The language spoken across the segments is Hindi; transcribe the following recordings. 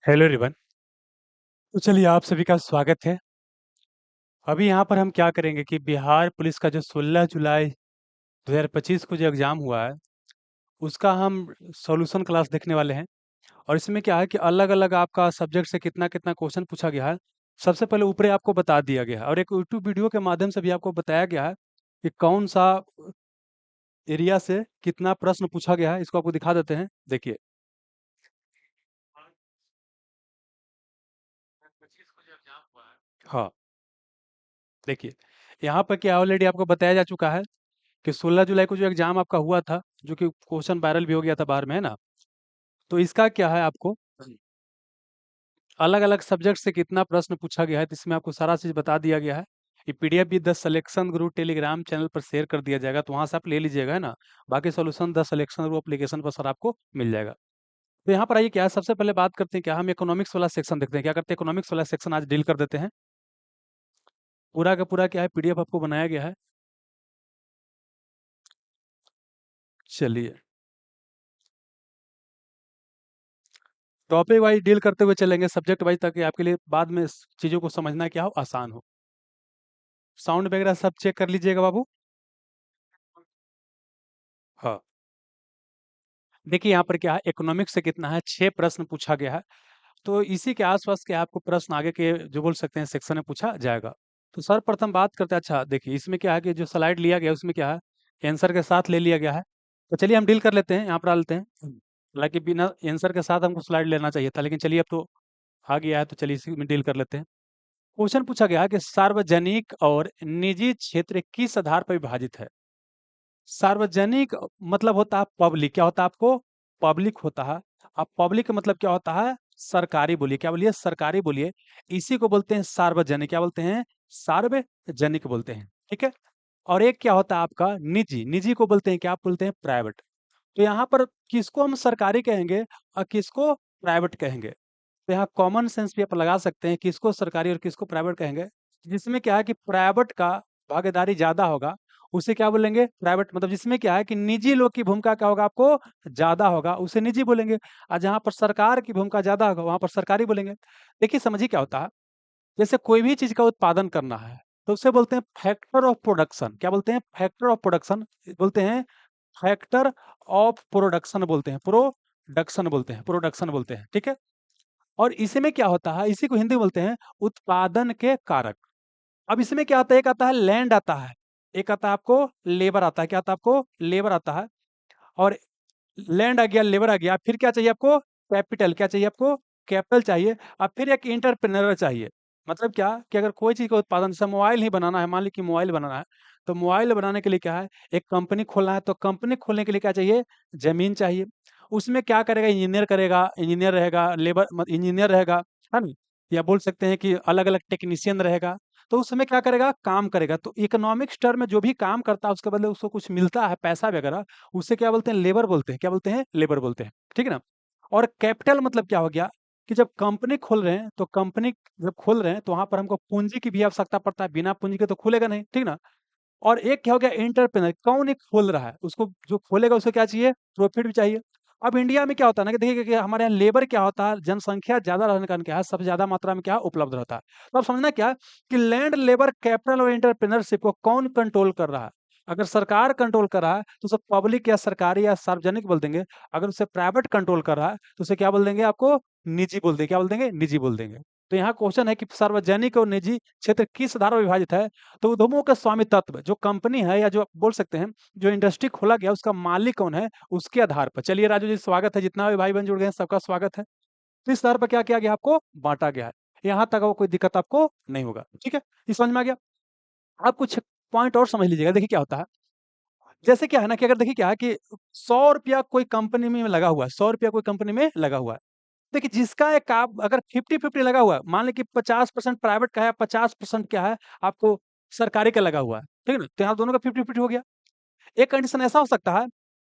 Hello everyone. तो चलिए आप सभी का स्वागत है। अभी यहाँ पर हम क्या करेंगे कि बिहार पुलिस का जो 16 जुलाई 2025 को जो एग्ज़ाम हुआ है, उसका हम सॉल्यूशन क्लास देखने वाले हैं। और इसमें क्या है कि अलग-अलग आपका सब्जेक्ट से कितना-कितना क्वेश्चन पूछा गया है। सबसे पहले ऊपरे आपको बता दिया गया है और एक यूट्यूब वीडियो के माध्यम से भी आपको बताया गया है कि कौन-सा एरिया से कितना प्रश्न पूछा गया है। इसको आपको दिखा देते हैं, देखिए। 25 को जो एग्ज़ाम हुआ है, हाँ, देखिए। यहाँ पर क्या ऑलरेडी आपको बताया जा चुका है कि 16 जुलाई को जो एग्ज़ाम आपका हुआ था, जो कि क्वेश्चन वायरल भी हो गया था बाहर में, है ना? तो इसका क्या है आपको अलग-अलग सब्जेक्ट से कितना प्रश्न पूछा गया है, तो इसमें आपको सारा चीज़ बता दिया गया है। ये पीडीएफ भी the selection group Telegram channel पर शेयर कर दिया जाएगा, तो वहाँ से आप ले लीजिएगा, है ना? बाकी solution the selection group application पर सर आपको मिल जाएगा। तो यहाँ पर आइए क्या है, सबसे पहले बात करते हैं क्या हम इकोनॉमिक्स वाला सेक्शन देखते हैं। क्या करते हैं, इकोनॉमिक्स वाला सेक्शन आज डील कर देते हैं। पूरा का पूरा क्या है, पीडीएफ आपको बनाया गया है। चलिए, टॉपिक वाइज़ डील करते हुए चलेंगे, सब्जेक्ट वाइज़, ताकि आपके लिए बाद में स चीज़ों को समझना क्या हो, आसान हो। साउंड वगैरह सब चेक कर लीजिएगा बाबू। हाँ, देखिए यहाँ पर क्या है, इकोनॉमिक्स से कितना है, 6 प्रश्न पूछा गया है। तो इसी के आस-पास के आपको प्रश्न आगे के जो बोल सकते हैं सेक्शन में पूछा जाएगा। तो सर्वप्रथम बात करते हैं, अच्छा देखिए इसमें क्या है कि जो स्लाइड लिया गया है उसमें क्या है, आंसर के साथ ले लिया गया है। तो चलिए हम डील कर लेते हैं, यहाँ पर डाल लेते हैं। हालाँकि बिना आंसर के साथ हमको स्लाइड लेना चाहिए था, लेकिन चलिए अब तो आ गया है, तो चलिए इसी में डील कर लेते हैं। क्वेश्चन पूछा गया है कि सार्वजनिक और निजी क्षेत्र किस आधार पर विभाजित है? सार्वजनिक मतलब होता है पब्लिक, क्या होता है आपको? पब्लिक होता है। अब पब्लिक का मतलब क्या होता है? सरकारी बोलिए, क्या बोलिए? सरकारी बोलिए। इसी को बोलते हैं सार्वजनिक, क्या बोलते हैं? सार्वजनिक बोलते हैं, ठीक है? और एक क्या होता है आपका निजी, निजी को बोलते हैं क्या? आप बोलते हैं प्राइवेट। तो यहाँ पर किसको हम सरकारी कहेंगे और किसको प्राइवेट कहेंगे? तो यहाँ कॉमन सेंस भी आप लगा सकते हैं, किसको सरकारी और किसको प्राइवेट कहेंगे। जिसमें क्या है कि प्राइवेट का भागीदारी ज़्यादा होगा, उसे क्या बोलेंगे? प्राइवेट। मतलब जिसमें क्या है कि निजी लोग की भूमिका क्या होगा आपको? ज़्यादा होगा, उसे निजी बोलेंगे। और जहाँ पर सरकार की भूमिका ज़्यादा होगा, वहाँ पर सरकारी बोलेंगे। देखिए समझिए क्या होता है, जैसे कोई भी चीज़ का उत्पादन करना है, तो उसे बोलते हैं फैक्टर ऑफ प्रोडक्शन। क्या बोलते हैं? फैक्टर ऑफ प्रोडक्शन बोलते हैं। फैक्टर ऑफ प्रोडक्शन बोलते हैं, प्रोडक्शन बोलते हैं, प्रोडक्शन बोलते हैं, ठीक है? और इसी में क्या होता है, इसी को हिंदी में बोलते हैं उत्पादन के कारक। अब इसमें क्या आता है, एक आता है लैंड आता है, एक आता है आपको लेबर आता है। क्या आता है आपको? लेबर आता है। और लैंड आ गया, लेबर आ गया, फिर क्या चाहिए आपको? कैपिटल। क्या चाहिए आपको? कैपिटल चाहिए। अब फिर एक एंटरप्रेन्योर चाहिए। मतलब क्या कि अगर कोई चीज़ का उत्पादन, जैसे मोबाइल ही बनाना है, मान लीजिए कि मोबाइल बनाना है, तो मोबाइल बनाने के लिए क्या है, एक कंपनी खोलना है, तो कंपनी खोलने के लिए क्या चाहिए? ज़मीन चाहिए। उसमें क्या करेगा? इंजीनियर करेगा, इंजीनियर रहेगा, लेबर इंजीनियर रहेगा, है ना? या बोल सकते हैं कि अलग-अलग टेक्नीशियन रहेगा। तो उस समय क्या करेगा? काम करेगा। तो इकोनॉमिक्स टर्म में जो भी काम करता है, उसके बदले उसको कुछ मिलता है, पैसा वगैरह, उसे क्या बोलते हैं? लेबर बोलते हैं। क्या बोलते हैं? लेबर बोलते हैं। ठीक है ना? और कैपिटल मतलब क्या हो गया कि जब कंपनी खोल रहे हैं, तो कंपनी जब खोल रहे हैं, तो वहाँ पर हमको पूँजी की भी आवश्यकता पड़ता है, बिना पूँजी के तो खुलेगा नहीं, ठीक ना? और एक क्या हो गया एंटरप्रेन्योर, कौन एक खोल रहा है, उसको जो खोलेगा उसे क्या चाहिए? प्रॉफिट भी चाहिए। अब इंडिया में क्या होता है ना कि देखिए कि हमारे यहाँ लेबर क्या होता है, जनसंख्या ज़्यादा रहने के कारण क्या है, सबसे ज़्यादा मात्रा में क्या उपलब्ध रहता है। तो अब समझना क्या कि लैंड, लेबर, कैपिटल और एंटरप्रेन्योरशिप को कौन कंट्रोल कर रहा है? अगर सरकार कंट्रोल कर रहा है, तो उसे पब्लिक या सरकारी या सार्वजनिक बोल देंगे। अगर उसे प्राइवेट कंट्रोल कर रहा है, तो उसे क्या बोल देंगे आपको? निजी बोल देंगे। क्या बोल देंगे? निजी बोल देंगे। तो यहाँ क्वेश्चन है कि सार्वजनिक और निजी क्षेत्र किस आधार पर विभाजित है? तो उद्यमों का स्वामित्व, जो कंपनी है या जो बोल सकते हैं जो इंडस्ट्री खोला गया उसका मालिक कौन है, उसके आधार पर। चलिए राजू जी स्वागत है, जितना भी भाई बहन जुड़ गए हैं सबका स्वागत है। तो इस आधार पर क्या किया गया, आपको बांटा गया है। यहाँ तक वो कोई दिक्कत आपको नहीं होगा, ठीक है? ये समझ में आ गया? आप कुछ पॉइंट और समझ लीजिएगा। देखिए क्या होता है, जैसे क्या है ना कि अगर देखिए क्या है कि 100 रुपया कोई कंपनी में लगा हुआ है, 100 रुपया कोई कंपनी में लगा हुआ है। देखिए जिसका एक आप अगर 50-50 लगा हुआ है, मान लें कि 50% प्राइवेट का है, 50% क्या है आपको सरकारी का लगा हुआ है, ठीक है ना? तो यहाँ दोनों का 50-50 हो गया। एक कंडीशन ऐसा हो सकता है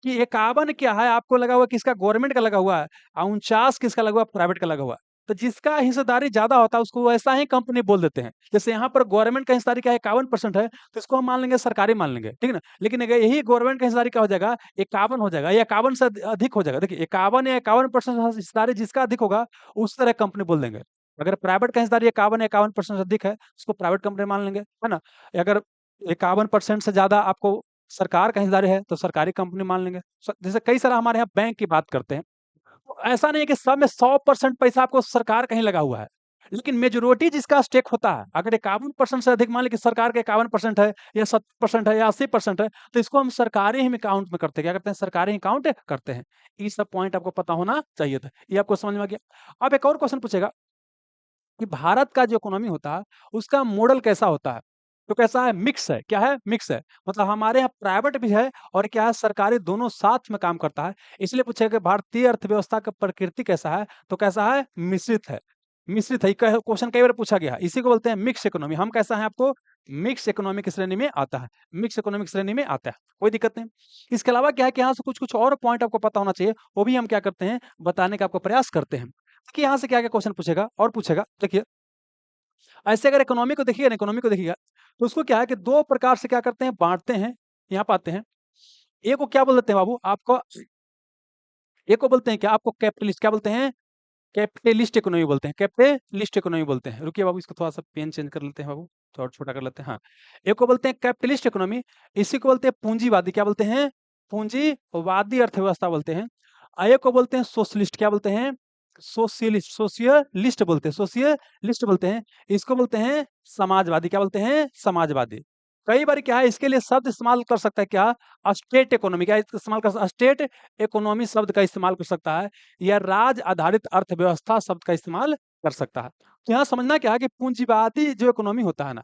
कि 51 क्या है आपको लगा हुआ है किसका, गवर्नमेंट का लगा हुआ है, और 49 किसका लगा हुआ है, प्राइवेट का लगा हुआ है। तो जिसका हिस्सेदारी ज़्यादा होता है उसको वैसा ही कंपनी बोल देते हैं। जैसे यहाँ पर गवर्नमेंट का हिस्सेदारी क्या है 51% है, तो इसको हम मान लेंगे सरकारी मान लेंगे, ठीक है ना? लेकिन अगर यही गवर्नमेंट का हिस्सेदारी क्या हो जाएगा 51 हो जाएगा या 51 से अधिक हो जाएगा। देखिए 51 या 51% हिस्सेदारी जिसका अधिक होगा उस तरह कंपनी बोल देंगे। अगर प्राइवेट का हिस्सेदारी 51 या 51% से अधिक है, उसको प्राइवेट कंपनी मान लेंगे, है ना? अगर 51% से ज़्यादा आपको सरकार का हिस्सेदारी है, तो सरकारी कंपनी मान लेंगे। जैसे कई सारा हमारे यहाँ बैंक की बात करते हैं, तो ऐसा नहीं है कि सब में 100% पैसा आपको सरकार का ही लगा हुआ है। लेकिन मेजॉरिटी जिसका स्टेक होता है, अगर 51% से अधिक मान लें कि सरकार का 51% है या 70% है या 80% है, तो इसको हम सरकारी ही में काउंट में करते हैं। क्या करते हैं? सरकारी ही काउंट करते हैं। ये सब पॉइंट आपको पता होना चाहिए था। ये आपको समझ में आ गया? अब एक और क्वेश्चन पूछेगा कि भारत का जो इकोनॉमी होता है, उसका मॉडल कैसा होता है? तो कैसा है? मिक्स है। क्या है? मिक्स है। मतलब हमारे यहाँ प्राइवेट भी है और क्या है सरकारी दोनों साथ में काम करता है। इसलिए पूछा कि भारतीय अर्थव्यवस्था का प्रकृति कैसा है? तो कैसा है? मिश्रित है। मिश्रित है। कह क्वेश्चन कई बार पूछा गया है। इसी को बोलते हैं मिक्स इकोनॉमी। हम कैसा है आपको मिक्स इकोनॉमी की श्रेणी में आता है। मिक्स इकोनॉमी की श्रेणी में आता है। कोई दिक्कत नहीं। इसके अलावा क्या है कि यहाँ से कुछ-कुछ और पॉइंट आपको पता होना चाहिए, वो भी हम क्या करते हैं बताने का आपको प्रयास करते हैं। देखिए यहाँ से क्या-क्या क्वेश्चन पूछेगा और पूछेगा। देखिए ऐसे अगर इकोनॉमी को देखिएगा ना इकोनॉमी को देखिएगा, तो उसको क्या है कि 2 प्रकार से क्या करते हैं बाँटते हैं, यहाँ पे आते हैं। एक को क्या बोल देते हैं बाबू आपको एक को बोलते हैं क्या आपको कैपिटलिस्ट क्या बोलते हैं? कैपिटलिस्ट इकोनॉमी बोलते हैं, कैपिटलिस्ट इकोनॉमी बोलते हैं। रुकिए बाबू इसको थोड़ा-सा पेन चेंज कर लेते हैं बाबू, थोड़ा छोटा कर लेते हैं, हाँ। एक को बोलते हैं कैपिटलिस्ट इकोनॉमी, इसी को बोलते हैं पूँजीवादी, क्या बोलते हैं? पूँजीवादी अर्थव्यवस्था बोलते हैं। एक को बोलते हैं सोशलिस्ट, क्या बोलते हैं? सोशलिस्ट बोलते हैं। इसको बोलते हैं समाजवादी, क्या बोलते हैं? समाजवादी। कई बार क्या है इसके लिए शब्द इस्तेमाल कर सकता है क्या? स्टेट इकोनॉमी क्या इस्तेमाल कर स्टेट इकोनॉमी शब्द का इस्तेमाल कर सकता है या राज्य आधारित अर्थव्यवस्था शब्द का इस्तेमाल कर सकता है। तो यहाँ समझना क्या है कि पूंजीवादी जो इकोनॉमी होता है ना,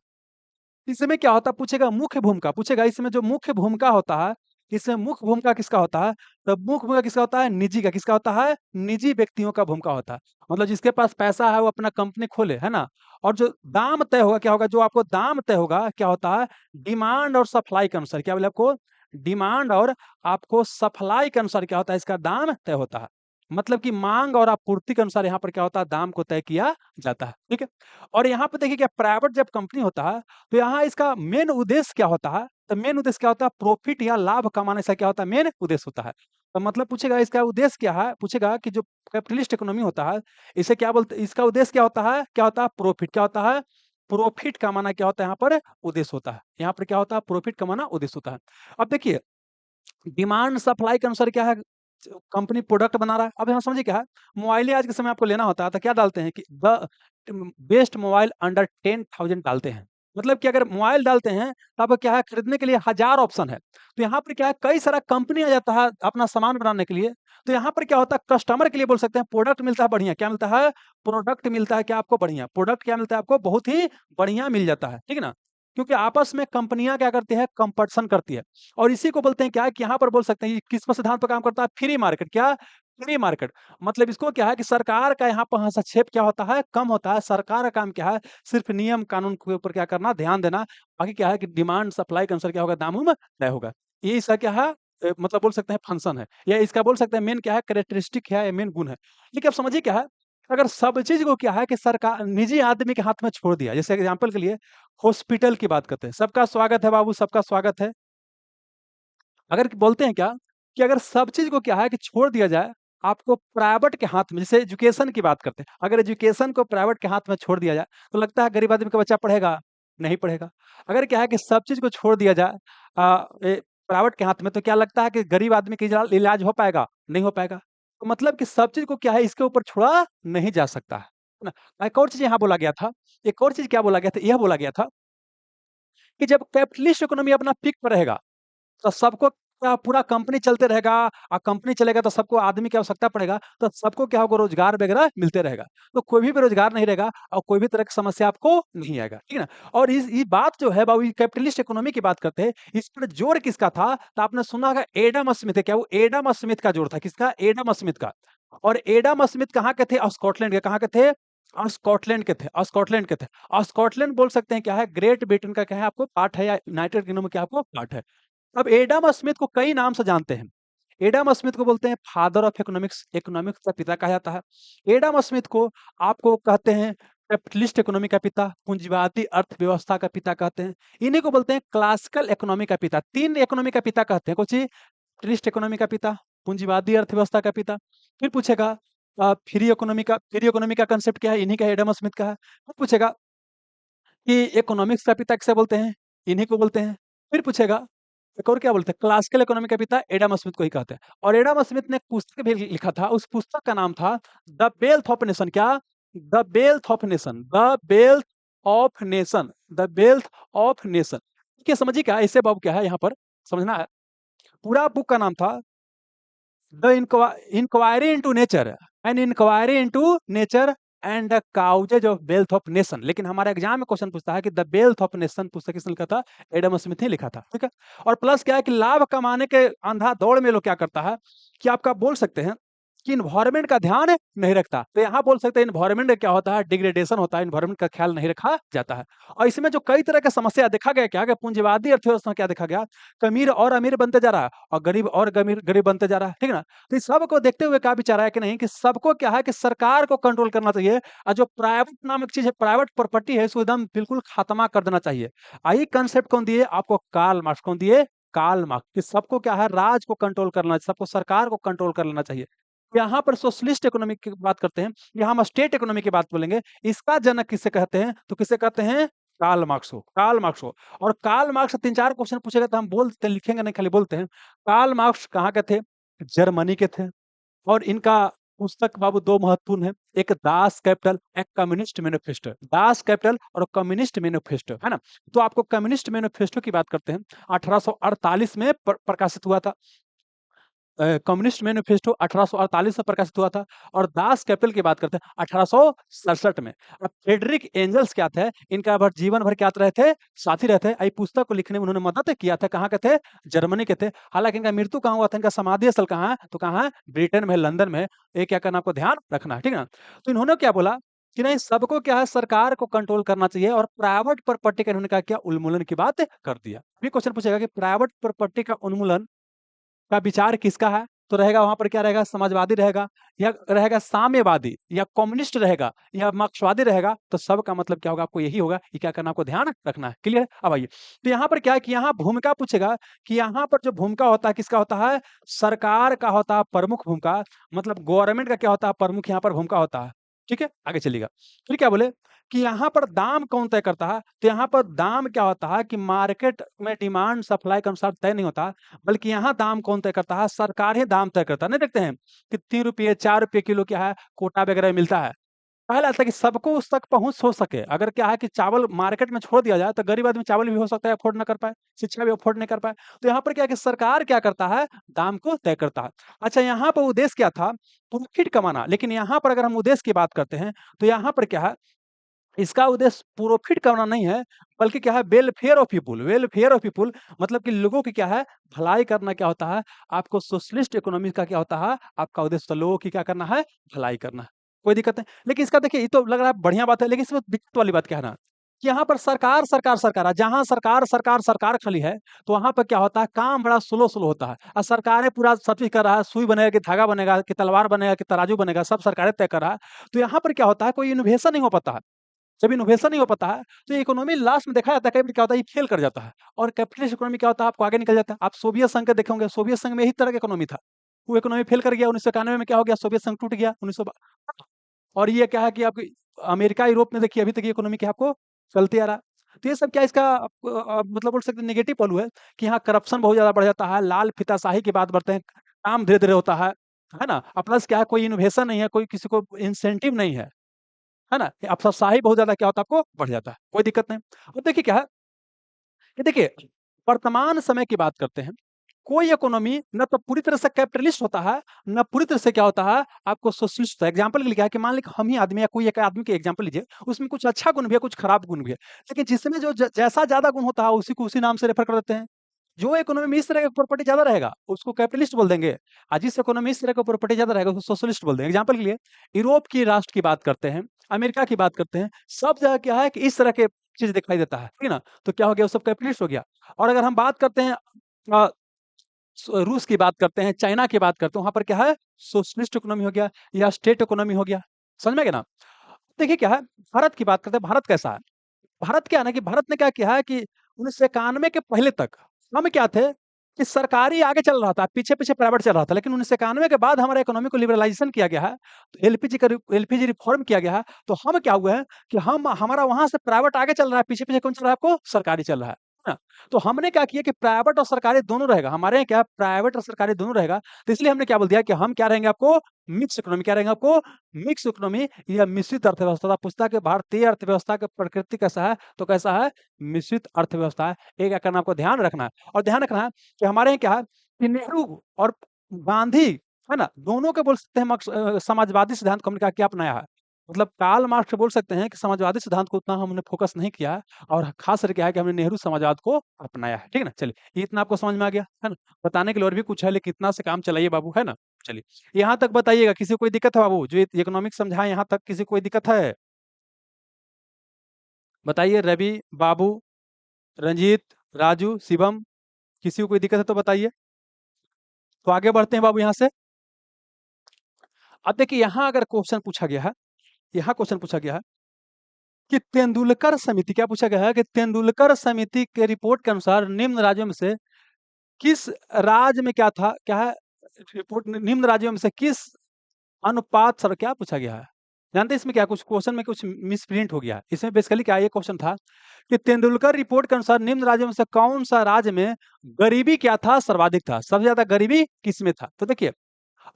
इसमें क्या होता है पूछेगा मुख्य भूमिका पूछेगा इसमें जो मुख्य भूमिका होता है, इसमें मुख्य भूमिका किसका होता है? तो मुख्य भूमिका किसका होता है? निजी का। किसका होता है? निजी व्यक्तियों का भूमिका होता है। मतलब जिसके पास पैसा है वो अपना कंपनी खोले, है ना? और जो दाम तय होगा क्या होगा? जो आपको दाम तय होगा क्या होता है? डिमांड और सप्लाई के अनुसार क्या बोले आपको? डिमांड और आपको सप्लाई के अनुसार क्या होता है? इसका दाम तय होता है। मतलब कि माँग और आपूर्ति के अनुसार यहाँ पर क्या होता है? दाम को तय किया जाता है। ठीक है? और यहाँ पे देखिए क्या प्राइवेट जब कंपनी होता है तो यहाँ इसका मेन उद्देश्य क्या होता है? तो मेन उद्देश्य क्या होता है? प्रॉफिट या लाभ कमाने से क्या होता है? मेन उद्देश्य होता है। तो मतलब पूछेगा इसका उद्देश्य क्या है? पूछेगा कि जो कैपिटलिस्ट इकोनॉमी होता है, इसे क्या बोलते इसका उद्देश्य क्या होता है? क्या होता है? प्रॉफिट क्या होता है? प्रॉफिट कमाना क्या होता है यहाँ पर? उद्देश्य होता है। यहाँ पर क्या होता है? प्रॉफिट कमाना उद्देश्य होता है। अब देखिए डिमांड सप्लाई के अनुसार क्या है कंपनी प्रोडक्ट बना रहा है। अब यहाँ समझिए क्या है मोबाइल ही आज के समय आपको लेना होता है तो क्या डालते हैं कि द बेस्ट मोबाइल अंडर 10,000 डालते हैं। मतलब कि अगर मोबाइल डालते हैं तो आपको क्या है खरीदने के लिए हजार ऑप्शन है। तो यहाँ पर क्या है कई सारा कंपनी आ जाता है अपना सामान बनाने के लिए। तो यहाँ पर क्या होता है कस्टमर के लिए बोल सकते हैं प्रोडक्ट मिलता है बढ़िया। क्या मिलता है? प्रोडक्ट मिलता है क्या आपको बढ़िया। प्रोडक्ट क्या मिलता है आपको? बहुत ही बढ़िया मिल जाता है। ठीक है ना? क्योंकि आपस में कंपनियां क्या करती है? कंपटीशन करती है। और इसी को बोलते हैं क्या कि यहाँ पर बोल सकते हैं ये किस पर सिद्धांत पर काम करता है? Free market. क्या? Free market. मतलब इसको क्या है कि सरकार का यहाँ पर हस्तक्षेप क्या होता है? कम होता है। सरकार का काम क्या है? सिर्फ नियम कानून के ऊपर क्या करना? ध्यान देना। बाकी क्या है कि डिमांड सप्लाई के अनुसार क्या होगा? दाम-उम तय होगा। ये इसका क्या है? मतलब बोल सकते हैं फंक्शन है या इसका बोल सकते हैं मेन क्या है? कैरेक्टरिस्टिक है या मेन गुण है। देखिए अब समझिए क्या है? अगर सब चीज़ को क्या है कि सरकार निजी आदमी के हाथ में छोड़ दिया। जैसे एग्जांपल के लिए हॉस्पिटल की बात करते हैं। सबका स्वागत है बाबू, सबका स्वागत है। अगर बोलते हैं क्या कि अगर सब चीज़ को क्या है कि छोड़ दिया जाए, आपको प्राइवेट के हाथ में जैसे एजुकेशन की बात करते हैं। अगर एजुकेशन को प्राइवेट के हाथ में छोड़ दिया जाए, तो लगता है गरीब आदमी का बच्चा पढ़ेगा? नहीं पढ़ेगा। अगर क्या है कि सब चीज़ को छोड़ दिया जाए प्राइवेट के हाथ में, तो क्या लगता है कि गरीब आदमी का इलाज हो पाएगा? नहीं हो पाएगा। तो मतलब कि सब चीज़ को क्या है इसके ऊपर छोड़ा नहीं जा सकता है ना? एक और चीज़ यहाँ बोला गया था, एक और चीज़ क्या बोला गया था? यह बोला गया था कि जब कैपिटलिस्ट इकोनॉमी अपना पीक पर रहेगा तो सबको क्या पूरा कंपनी चलते रहेगा और कंपनी चलेगा तो सबको आदमी की आवश्यकता पड़ेगा, तो सबको क्या होगा रोज़गार वगैरह मिलते रहेगा। तो कोई भी बेरोज़गार नहीं रहेगा और कोई भी तरह की समस्या आपको नहीं आएगा, ठीक है ना? और इस ये बात जो है बाबू ये कैपिटलिस्ट इकोनॉमी की बात करते हैं, इस पर जोर किसका था? तो आपने सुना होगा एडम स्मिथ है, क्या वो एडम स्मिथ का जोर था, किसका? एडम स्मिथ का। और एडम स्मिथ कहाँ के थे? स्कॉटलैंड के, कहाँ के थे? स्कॉटलैंड के थे स्कॉटलैंड के थे। स्कॉटलैंड बोल सकते हैं क्या है ग्रेट ब्रिटेन का क्या है आपको पार्ट है या यूनाइटेड किंगडम का क्या आपको पार्ट है। अब एडम स्मिथ को कई नाम से जानते हैं। एडम स्मिथ को बोलते हैं फादर ऑफ इकोनॉमिक्स, इकोनॉमिक्स का पिता कहा जाता है। एडम स्मिथ को आपको कहते हैं कैपिटलिस्ट इकोनॉमी का पिता, पूंजीवादी अर्थव्यवस्था का पिता कहते हैं। इन्हीं को बोलते हैं क्लासिकल इकोनॉमी का पिता। 3 इकोनॉमी का पिता कहते हैं, कुछ कैपिटलिस्ट इकोनॉमी का पिता, पूंजीवादी अर्थव्यवस्था का पिता। फिर पूछेगा फ्री इकोनॉमी का कांसेप्ट क्या है? इन्हीं का एडम स्मिथ का है। फिर पूछेगा कि इकोनॉमिक्स का पिता किसे बोलते हैं? इन्हीं को बोलते हैं। फिर पूछेगा एक और क्या बोलते हैं? क्लासिकल इकोनॉमी का पिता एडम स्मिथ को ही कहते हैं। और एडम स्मिथ ने एक पुस्तक भी लिखा था, उस पुस्तक का नाम था द वेल्थ ऑफ नेशन। क्या? The wealth of nation, the wealth of nation, the wealth of nation. देखिए समझिए क्या है, इससे बाबू क्या है यहाँ पर समझना है। पूरा बुक का नाम था the inquiry into nature, an inquiry into nature and the causes of wealth of nation. लेकिन हमारा एग्जाम में क्वेश्चन पूछता है कि द वेल्थ ऑफ नेशन पुस्तक किसने लिखा था? एडम स्मिथ ने लिखा था, ठीक है। और प्लस क्या है कि लाभ कमाने के अंधा दौड़ में लोग क्या करता है कि आपका बोल सकते हैं कि इन्वायरमेंट का ध्यान नहीं रखता। तो यहाँ बोल सकते हैं इन्वायरमेंट क्या होता है? डिग्रेडेशन होता है, इन्वायरमेंट का ख्याल नहीं रखा जाता है। और इसमें जो कई तरह की समस्या देखा गया, क्या कि पूंजीवादी अर्थव्यवस्था में क्या देखा गया? अमीर और अमीर बनते जा रहा है और गरीब और गरीब गरीब बनते जा रहा है, ठीक है ना। तो इस सबको देखते हुए क्या विचार है कि नहीं, कि सबको क्या है कि सरकार को कंट्रोल करना चाहिए, और जो प्राइवेट नामक चीज है, प्राइवेट प्रॉपर्टी है, इसको एकदम बिल्कुल खात्मा कर देना चाहिए। आई कंसेप्ट कौन दिए आपको? Karl Marx. कौन दिए? Karl Marx. कि सबको क्या है, राज को कंट्रोल करना, सबको सरकार को कंट्रोल कर लेना चाहिए। यहाँ पर सोशलिस्ट इकोनॉमी की बात करते हैं, यहाँ हम स्टेट इकोनॉमी की बात बोलेंगे। इसका जनक किसे कहते हैं? तो किसे कहते हैं? कार्ल मार्क्स को, कार्ल मार्क्स को। और कार्ल मार्क्स से 3-4 क्वेश्चन पूछेगा तो हम बोलते हैं, लिखेंगे नहीं, खाली बोलते हैं। कार्ल मार्क्स कहाँ के थे? जर्मनी के थे। और इनका पुस्तक बाबू 2 महत्वपूर्ण है, एक दास कैपिटल, एक कम्युनिस्ट मैनिफेस्टो। दास कैपिटल और कम्युनिस्ट मैनिफेस्टो, है ना। तो आपको कम्युनिस्ट मैनिफेस्टो की बात करते हैं, 1848 में प्रकाशित हुआ था। कम्युनिस्ट मैनिफेस्टो 1848 में प्रकाशित हुआ था। और दास कैपिटल की बात करते हैं 1867 में। अब फ्रेडरिक एंजल्स क्या थे? इनका भर जीवन भर क्या रहे थे? साथी रहे थे। आई पुस्तक को लिखने में उन्होंने मदद किया था। कहाँ के थे? जर्मनी के थे। हालांकि इनका मृत्यु कहाँ हुआ था? इनका समाधि स्थल कहाँ है? तो कहाँ है? ब्रिटेन में, लंदन में। ये क्या करना, आपको ध्यान रखना है, ठीक है ना। तो इन्होंने क्या बोला कि नहीं, सबको क्या है, सरकार को कंट्रोल करना चाहिए। और प्राइवेट प्रॉपर्टी का इन्होंने क्या उन्मूलन की बात कर दिया। अभी क्वेश्चन पूछेगा कि प्राइवेट प्रॉपर्टी का उन्मूलन का विचार किसका है? तो रहेगा वहां पर क्या रहेगा? समाजवादी रहेगा, या रहेगा साम्यवादी, या कम्युनिस्ट रहेगा, या मार्क्सवादी रहेगा। तो सब का मतलब क्या होगा? आपको यही होगा कि क्या करना, आपको ध्यान रखना है। क्लियर? अब आइए, तो यहाँ पर क्या है कि यहाँ भूमिका पूछेगा कि यहाँ पर जो भूमिका होता है किसका होता है? सरकार का होता है प्रमुख भूमिका, मतलब गवर्नमेंट का क्या होता है? प्रमुख यहाँ पर भूमिका होता है। ठीक है, आगे चलिएगा। फिर क्या बोले कि यहाँ पर दाम कौन तय करता है? तो यहाँ पर दाम क्या होता है कि मार्केट में डिमांड सप्लाई के अनुसार तय नहीं होता, बल्कि यहाँ दाम कौन तय करता है? सरकार ही दाम तय करता है। नहीं देखते हैं कि 3 रुपये 4 रुपये किलो क्या है कोटा वगैरह मिलता है। पहला था कि सबको उस तक पहुंच हो सके। अगर क्या है कि चावल मार्केट में छोड़ दिया जाए तो गरीब आदमी चावल भी हो सकता है अफोर्ड ना कर पाए, शिक्षा भी अफोर्ड नहीं कर पाए। तो यहाँ पर क्या है कि सरकार क्या करता है? दाम को तय करता है। अच्छा, यहाँ पर उद्देश्य क्या था? प्रॉफिट कमाना। लेकिन यहाँ पर अगर हम उद्देश्य की बात करते हैं तो यहाँ पर क्या है, इसका उद्देश्य प्रॉफिट करना नहीं है, बल्कि क्या है, welfare of people. Welfare of people मतलब कि लोगों की क्या है, भलाई करना। क्या होता है आपको सोशलिस्ट इकोनॉमी का क्या होता है? आपका उद्देश्य तो लोगों की क्या करना है? भलाई करना है। कोई दिक्कत नहीं। लेकिन इसका देखिए, ये तो लग रहा है बढ़िया बात है, लेकिन इसमें दिक्कत वाली बात क्या है ना, कि यहाँ पर सरकार सरकार सरकार है। जहाँ सरकार सरकार सरकार खाली है, तो वहां पर क्या होता है? काम बड़ा स्लो स्लो होता है। और सरकारें पूरा सब चीज कर रहा है, सुई बनेगा कि धागा बनेगा, कि तलवार बनेगा कि तराजू बनेगा, सब सरकारें तय कर रहा है। तो यहाँ पर क्या होता है, कोई इनोवेशन नहीं हो पाता है। जब इनोवेशन नहीं हो पाता है तो इकोनॉमी लास्ट में देखा जाता है कई बार क्या होता है, ये फेल कर जाता है। और कैपिटलिस्ट इकोनॉमी क्या होता है, आपको आगे निकल जाता है। आप सोवियत संघ के देखेंगे, सोवियत संघ में यही तरह का इकोनॉमी था। वो इकोनॉमी फेल कर गया, 1991 में क्या हो गया, सोवियत संघ टूट गया 1900। और ये क्या है कि आप अमेरिका यूरोप में देखिए, अभी तक ये इकोनॉमी क्या आपको चलते आ रहा है। तो ये सब क्या इसका मतलब बोल सकते हैं नेगेटिव पहलू है, कि यहाँ करप्शन बहुत ज्यादा बढ़ जाता है, लाल फीताशाही की बात बढ़ते हैं, काम धीरे धीरे होता है ना। प्लस क्या है, कोई इनोवेशन नहीं है, कोई किसी को इंसेंटिव नहीं है ना। अफसरशाही बहुत ज्यादा क्या होता है, आपको बढ़ जाता है। कोई दिक्कत नहीं। और देखिए क्या है कि देखिए, वर्तमान समय की बात करते हैं। कोई इकोनॉमी न तो पूरी तरह से कैपिटलिस्ट होता है, न पूरी तरह से क्या होता है, आपको सोशलिस्ट होता है। एग्जाम्पल के लिए क्या है कि मान लीजिए हम ही आदमी, या कोई एक आदमी के एग्जाम्पल लीजिए, उसमें कुछ अच्छा गुण भी है, कुछ खराब गुण भी है। लेकिन जिसमें जो जैसा ज्यादा गुण होता है उसी को उसी नाम से रेफर कर देते हैं। जो इकोनॉमी में इस तरह का प्रॉपर्टी ज्यादा रहेगा उसको कैपिटलिस्ट बोल देंगे, और जिस इकोनॉमी इस तरह का प्रॉपर्टी ज्यादा रहेगा उसको सोशलिस्ट बोल देंगे। एग्जाम्पल के लिए यूरोप की राष्ट्र की बात करते हैं, अमेरिका की बात करते हैं, सब जगह क्या है कि इस तरह के चीज दिखाई देता है, ठीक है ना। तो क्या हो गया, वो सब कैपिटलिस्ट हो गया। और अगर हम बात करते हैं रूस की बात करते हैं, चाइना की बात करते हैं, वहाँ पर क्या है सोशलिस्ट इकोनॉमी हो गया या स्टेट इकोनॉमी हो गया। समझ में गए ना? देखिए क्या है, भारत की बात करते हैं, भारत कैसा है? भारत क्या है ना कि भारत ने क्या किया है कि 1991 के पहले तक हम क्या थे कि सरकारी आगे चल रहा था, पीछे-पीछे प्राइवेट चल रहा था। लेकिन 1991 के बाद हमारे इकोनॉमी को लिबरलाइज़ेशन किया गया है, तो एलपीजी रिफॉर्म किया गया है, तो हम क्या हुए हैं कि हम हमारा वहाँ से प्राइवेट आगे चल रहा है, पीछे-पीछे कौन चल रहा है आपको? सरकारी चल रहा है ना? तो हमने क्या किया कि प्राइवेट और सरकारी दोनों रहेगा, हमारे यहाँ क्या प्राइवेट और सरकारी दोनों रहेगा, तो इसलिए हमने क्या बोल दिया कि हम क्या रहेंगे आपको मिक्स इकोनॉमी क्या रहेंगे आपको मिक्स इकोनॉमी या मिश्रित अर्थव्यवस्था। तो पूछता है कि भारतीय अर्थव्यवस्था की प्रकृति कैसा है? तो कैसा है? मिश्रित अर्थव्यवस्था है। एक क्या करना आपको ध्यान रखना है और ध्यान रखना है कि हमारे यहाँ क्या है कि नेहरू और गांधी, है ना? दोनों के बोल सकते हैं समाजवादी सिद्धांत को हमने क्या अपनाया है। मतलब कार्ल मार्क्स बोल सकते हैं कि समाजवादी सिद्धांत को उतना हमने फोकस नहीं किया है और खास करके क्या है कि हमने नेहरू समाजवाद को अपनाया है। ठीक है ना? चलिए, ये इतना आपको समझ में आ गया, है ना? बताने के लिए और भी कुछ है लेकिन इतना से काम चलाइए बाबू, है ना? चलिए, यहाँ तक बताइएगा, किसी को कोई दिक्कत है बाबू? जो इकोनॉमिक्स समझाएँ यहाँ तक किसी को कोई दिक्कत है? बताइए रवि, बाबू, रंजीत, राजू, शिवम, किसी को कोई दिक्कत है तो बताइए। तो आगे बढ़ते हैं बाबू यहाँ से। अब देखिए यहाँ अगर क्वेश्चन पूछा गया है, यहाँ क्वेश्चन पूछा गया है कि तेंदुलकर समिति क्या पूछा गया है कि तेंदुलकर समिति के रिपोर्ट के अनुसार निम्न राज्यों में से किस राज्य में क्या है रिपोर्ट निम्न राज्यों में से किस अनुपात सर क्या पूछा गया है? जानते हैं इसमें क्या कुछ क्वेश्चन में कुछ मिसप्रिंट हो गया है। इसमें बेसिकली क्या ये क्वेश्चन था कि तेंदुलकर रिपोर्ट के अनुसार निम्न राज्यों में से कौन-सा राज्य में गरीबी क्या था सर्वाधिक था? सबसे ज़्यादा गरीबी किसमें था? तो देखिए,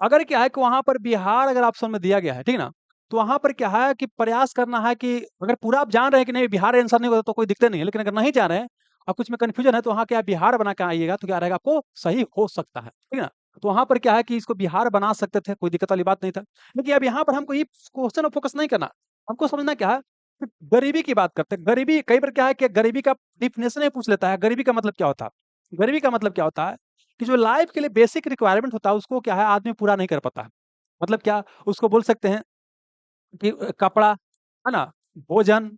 अगर क्या है कि वहाँ पर बिहार अगर ऑप्शन में दिया गया है, ठीक है ना? तो वहाँ पर क्या है कि प्रयास करना है कि अगर पूरा आप जान रहे हैं कि नहीं बिहार आंसर नहीं होगा तो कोई दिक्कत नहीं है। लेकिन अगर नहीं जान रहे हैं और कुछ में कन्फ्यूजन है तो वहाँ क्या बिहार बना के आइएगा तो क्या रहेगा आपको सही हो सकता है। ठीक है ना? तो वहाँ पर क्या है कि इसको बिहार बना सकते थे, कोई दिक्कत वाली बात नहीं था। लेकिन अब यहाँ पर हमको ये क्वेश्चन में फोकस नहीं करना। हमको समझना क्या है कि गरीबी की बात करते हैं। गरीबी कई बार क्या है कि गरीबी का डेफिनेशन ही पूछ लेता है। गरीबी का मतलब क्या होता है? गरीबी का मतलब क्या होता है कि जो लाइफ के लिए बेसिक रिक्वायरमेंट होता है उसको क्या है आदमी पूरा नहीं कर पाता है। मतलब क्या उसको बोल सकते हैं कि कपड़ा, है ना? भोजन,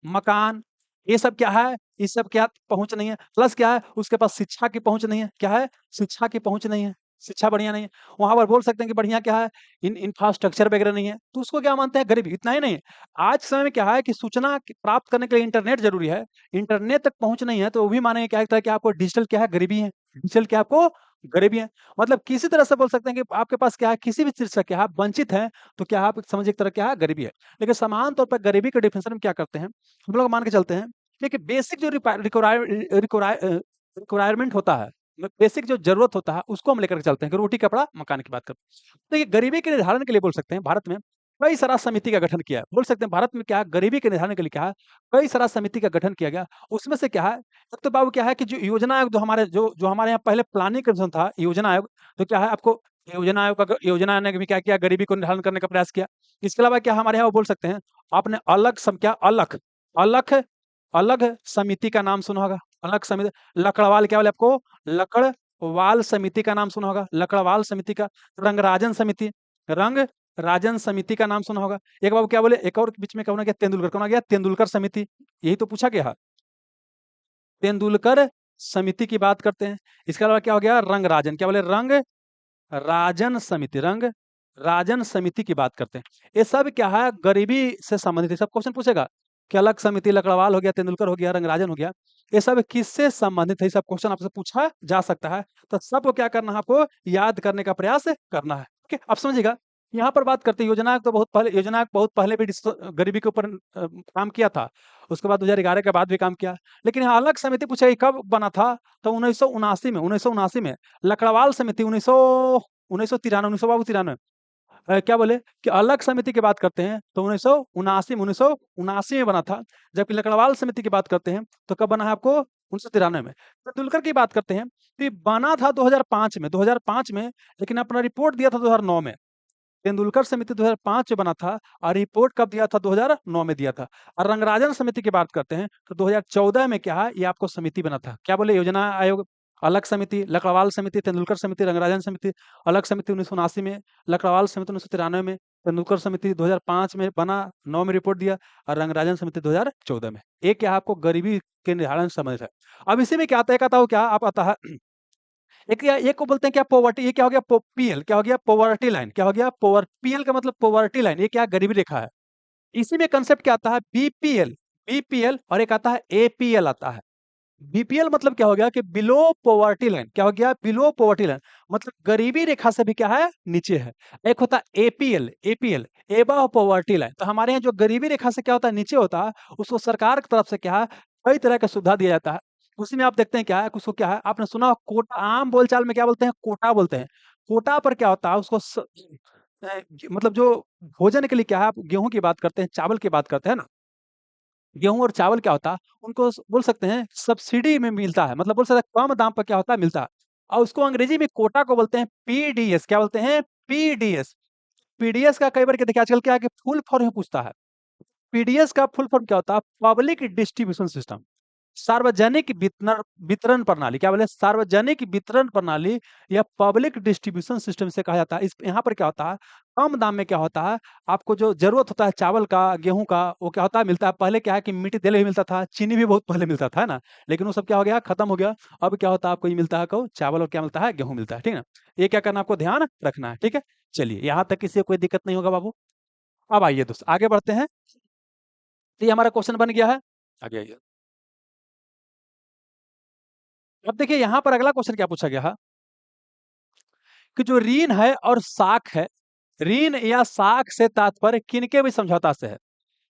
मकान, ये सब क्या है? ये सब क्या पहुँच नहीं है। प्लस क्या है उसके पास शिक्षा की पहुँच नहीं है। क्या है? शिक्षा की पहुँच नहीं है। शिक्षा बढ़िया नहीं है। वहाँ पर बोल सकते हैं कि बढ़िया क्या है इंफ्रास्ट्रक्चर वगैरह नहीं है। तो उसको क्या मानते हैं गरीबी। इतना ही नहीं, आज के समय में क्या है कि सूचना प्राप्त करने के लिए इंटरनेट ज़रूरी है। इंटरनेट तक पहुँच नहीं है तो वो भी मानेंगे क्या है कि आपको डिजिटल क्या है गरीबी है। डिजिटल क्या आपको गरीबी है। मतलब किसी तरह से बोल सकते हैं कि आपके पास क्या है किसी भी चीज़ से क्या है आप वंचित हैं, तो क्या आप समझिए एक तरह क्या है गरीबी है। लेकिन समान तौर पर गरीबी के डेफिनेशन में क्या करते हैं, हम लोग मान के चलते हैं देखिए बेसिक जो रिक्वायरमेंट होता है, बेसिक जो ज़रूरत होता है उसको हम लेकर के चलते हैं कि रोटी, कपड़ा, मकान की बात करते हैं। तो ये गरीबी के निर्धारण के लिए बोल सकते हैं भारत में कई सारा समिति का गठन किया है। बोल सकते हैं भारत में क्या है गरीबी के निर्धारण के लिए क्या है कई सारा समिति का गठन किया गया। उसमें से क्या है एक तो बाबू क्या है कि जो योजना आयोग जो हमारे यहाँ पहले प्लानिंग कमीशन था योजना आयोग, तो क्या है आपको योजना आयोग ने भी क्या किया गरीबी को निर्धारण करने का प्रयास किया। इसके अलावा क्या हमारे यहाँ वो बोल सकते हैं आपने अलग सम क्या अलग अलग अलग समिति का नाम सुना होगा। अलग समिति लकड़वाल क्या बोले आपको लकड़वाल समिति का नाम सुना होगा। लकड़वाल समिति का रंगराजन समिति रंग राजन समिति का नाम सुना होगा। एक बाबू क्या बोले एक और बीच में कौन आ गया तेंदुलकर कौन आ गया तेंदुलकर समिति। यही तो पूछा गया है। तेंदुलकर समिति की बात करते हैं। इसके अलावा क्या हो गया रंगराजन क्या बोले रंग राजन समिति रंग राजन समिति की बात करते हैं। ये सब क्या है गरीबी से संबंधित है। सब क्वेश्चन पूछेगा कि अलग समिति लकड़वाल हो गया तेंदुलकर हो गया रंगराजन हो गया ये सब किससे संबंधित है। ये सब क्वेश्चन आपसे पूछा जा सकता है। तो सबको क्या करना है आपको याद करने का प्रयास करना है। ओके अब समझिएगा यहाँ पर बात करते हैं योजना आयोग तो बहुत पहले भी गरीबी के ऊपर काम किया था। उसके बाद 2011 के बाद भी काम किया। लेकिन यहाँ अलग समिति पूछा कब बना था तो 1979 में लकड़वाल समिति 1993 1993 क्या बोले कि अलग समिति की बात करते हैं तो 1979 में बना था। जबकि लकड़वाल समिति की बात करते हैं तो कब बना है आपको 1993 में। तेंदुलकर की बात करते हैं तो ये बना था 2005 में लेकिन अपना रिपोर्ट दिया था 2009 में। तेंदुलकर समिति 2005 में बना था और रिपोर्ट कब दिया था 2009 में दिया था। और रंगराजन समिति की बात करते हैं तो 2014 में क्या है ये आपको समिति बना था। क्या बोले योजना आयोग अलग समिति लकड़वाल समिति तेंदुलकर समिति रंगराजन समिति। अलग समिति 1979 में लकड़वाल समिति 1993 में तेंदुलकर समिति 2005 में बना 9 में रिपोर्ट दिया और रंगराजन समिति 2014 में। एक क्या आपको गरीबी के निर्धारण से संबंधित है। अब इसी में क्या आता है कहता हूँ क्या आप आता है एक को बोलते हैं क्या पॉवर्टी, ये क्या हो गया पीएल, क्या हो गया पॉवर्टी लाइन, क्या हो गया पीएल का मतलब पॉवर्टी लाइन, ये क्या गरीबी रेखा है। इसी में कंसेप्ट क्या आता है बीपीएल, बीपीएल और एक आता है एपीएल आता है। बीपीएल मतलब क्या हो गया कि बिलो पॉवर्टी लाइन, क्या हो गया बिलो पॉवर्टी लाइन, मतलब गरीबी रेखा से भी क्या है नीचे है। एक होता है APL, APL above poverty line, तो हमारे यहाँ जो गरीबी रेखा से क्या होता है नीचे होता है, उसको सरकार की तरफ से क्या है कई तरह का सुविधा दिया जाता है। उसी में आप देखते हैं क्या है, उसको क्या है आपने सुना होगा, कोटा, आम बोलचाल में क्या बोलते हैं कोटा बोलते हैं। कोटा पर क्या होता है उसको मतलब जो भोजन के लिए क्या है, आप गेहूं की बात करते हैं, चावल की बात करते हैं ना, गेहूँ और चावल क्या होता है, उनको बोल सकते हैं सब्सिडी में मिलता है, मतलब बोल सकते हैं कम दाम पर क्या होता है मिलता है। और उसको अंग्रेजी में कोटा को बोलते हैं पीडीएस, क्या बोलते हैं पीडीएस। पीडीएस का कई बार क्या देखिए आजकल क्या है कि फुल फॉर्म पूछता है। पीडीएस का फुल फॉर्म क्या होता है? Public distribution system. सार्वजनिक वितरण वितरण प्रणाली, क्या बोले सार्वजनिक वितरण प्रणाली या पब्लिक डिस्ट्रीब्यूशन सिस्टम से कहा जाता है। इस यहाँ पर क्या होता है, कम दाम में क्या होता है, आपको जो जरूरत होता है चावल का, गेहूं का, वो क्या होता है मिलता है। पहले क्या है कि मिट्टी तेल भी मिलता था, चीनी भी बहुत पहले मिलता था, है ना, लेकिन वो सब क्या हो गया खत्म हो गया। अब क्या होता है आपको ये मिलता है को चावल और क्या मिलता है गेहूं मिलता है, ठीक है ना। ये क्या करना आपको ध्यान रखना है, ठीक है। चलिए यहाँ तक किसी को कोई दिक्कत नहीं होगा बाबू। अब आइए दोस्त आगे बढ़ते हैं। तो ये हमारा क्वेश्चन बन गया है, आगे आइए। अब देखिए यहाँ पर अगला क्वेश्चन क्या पूछा गया है कि जो ऋण है और साख है, ऋण या साख से तात्पर्य किनके भी समझौता से है।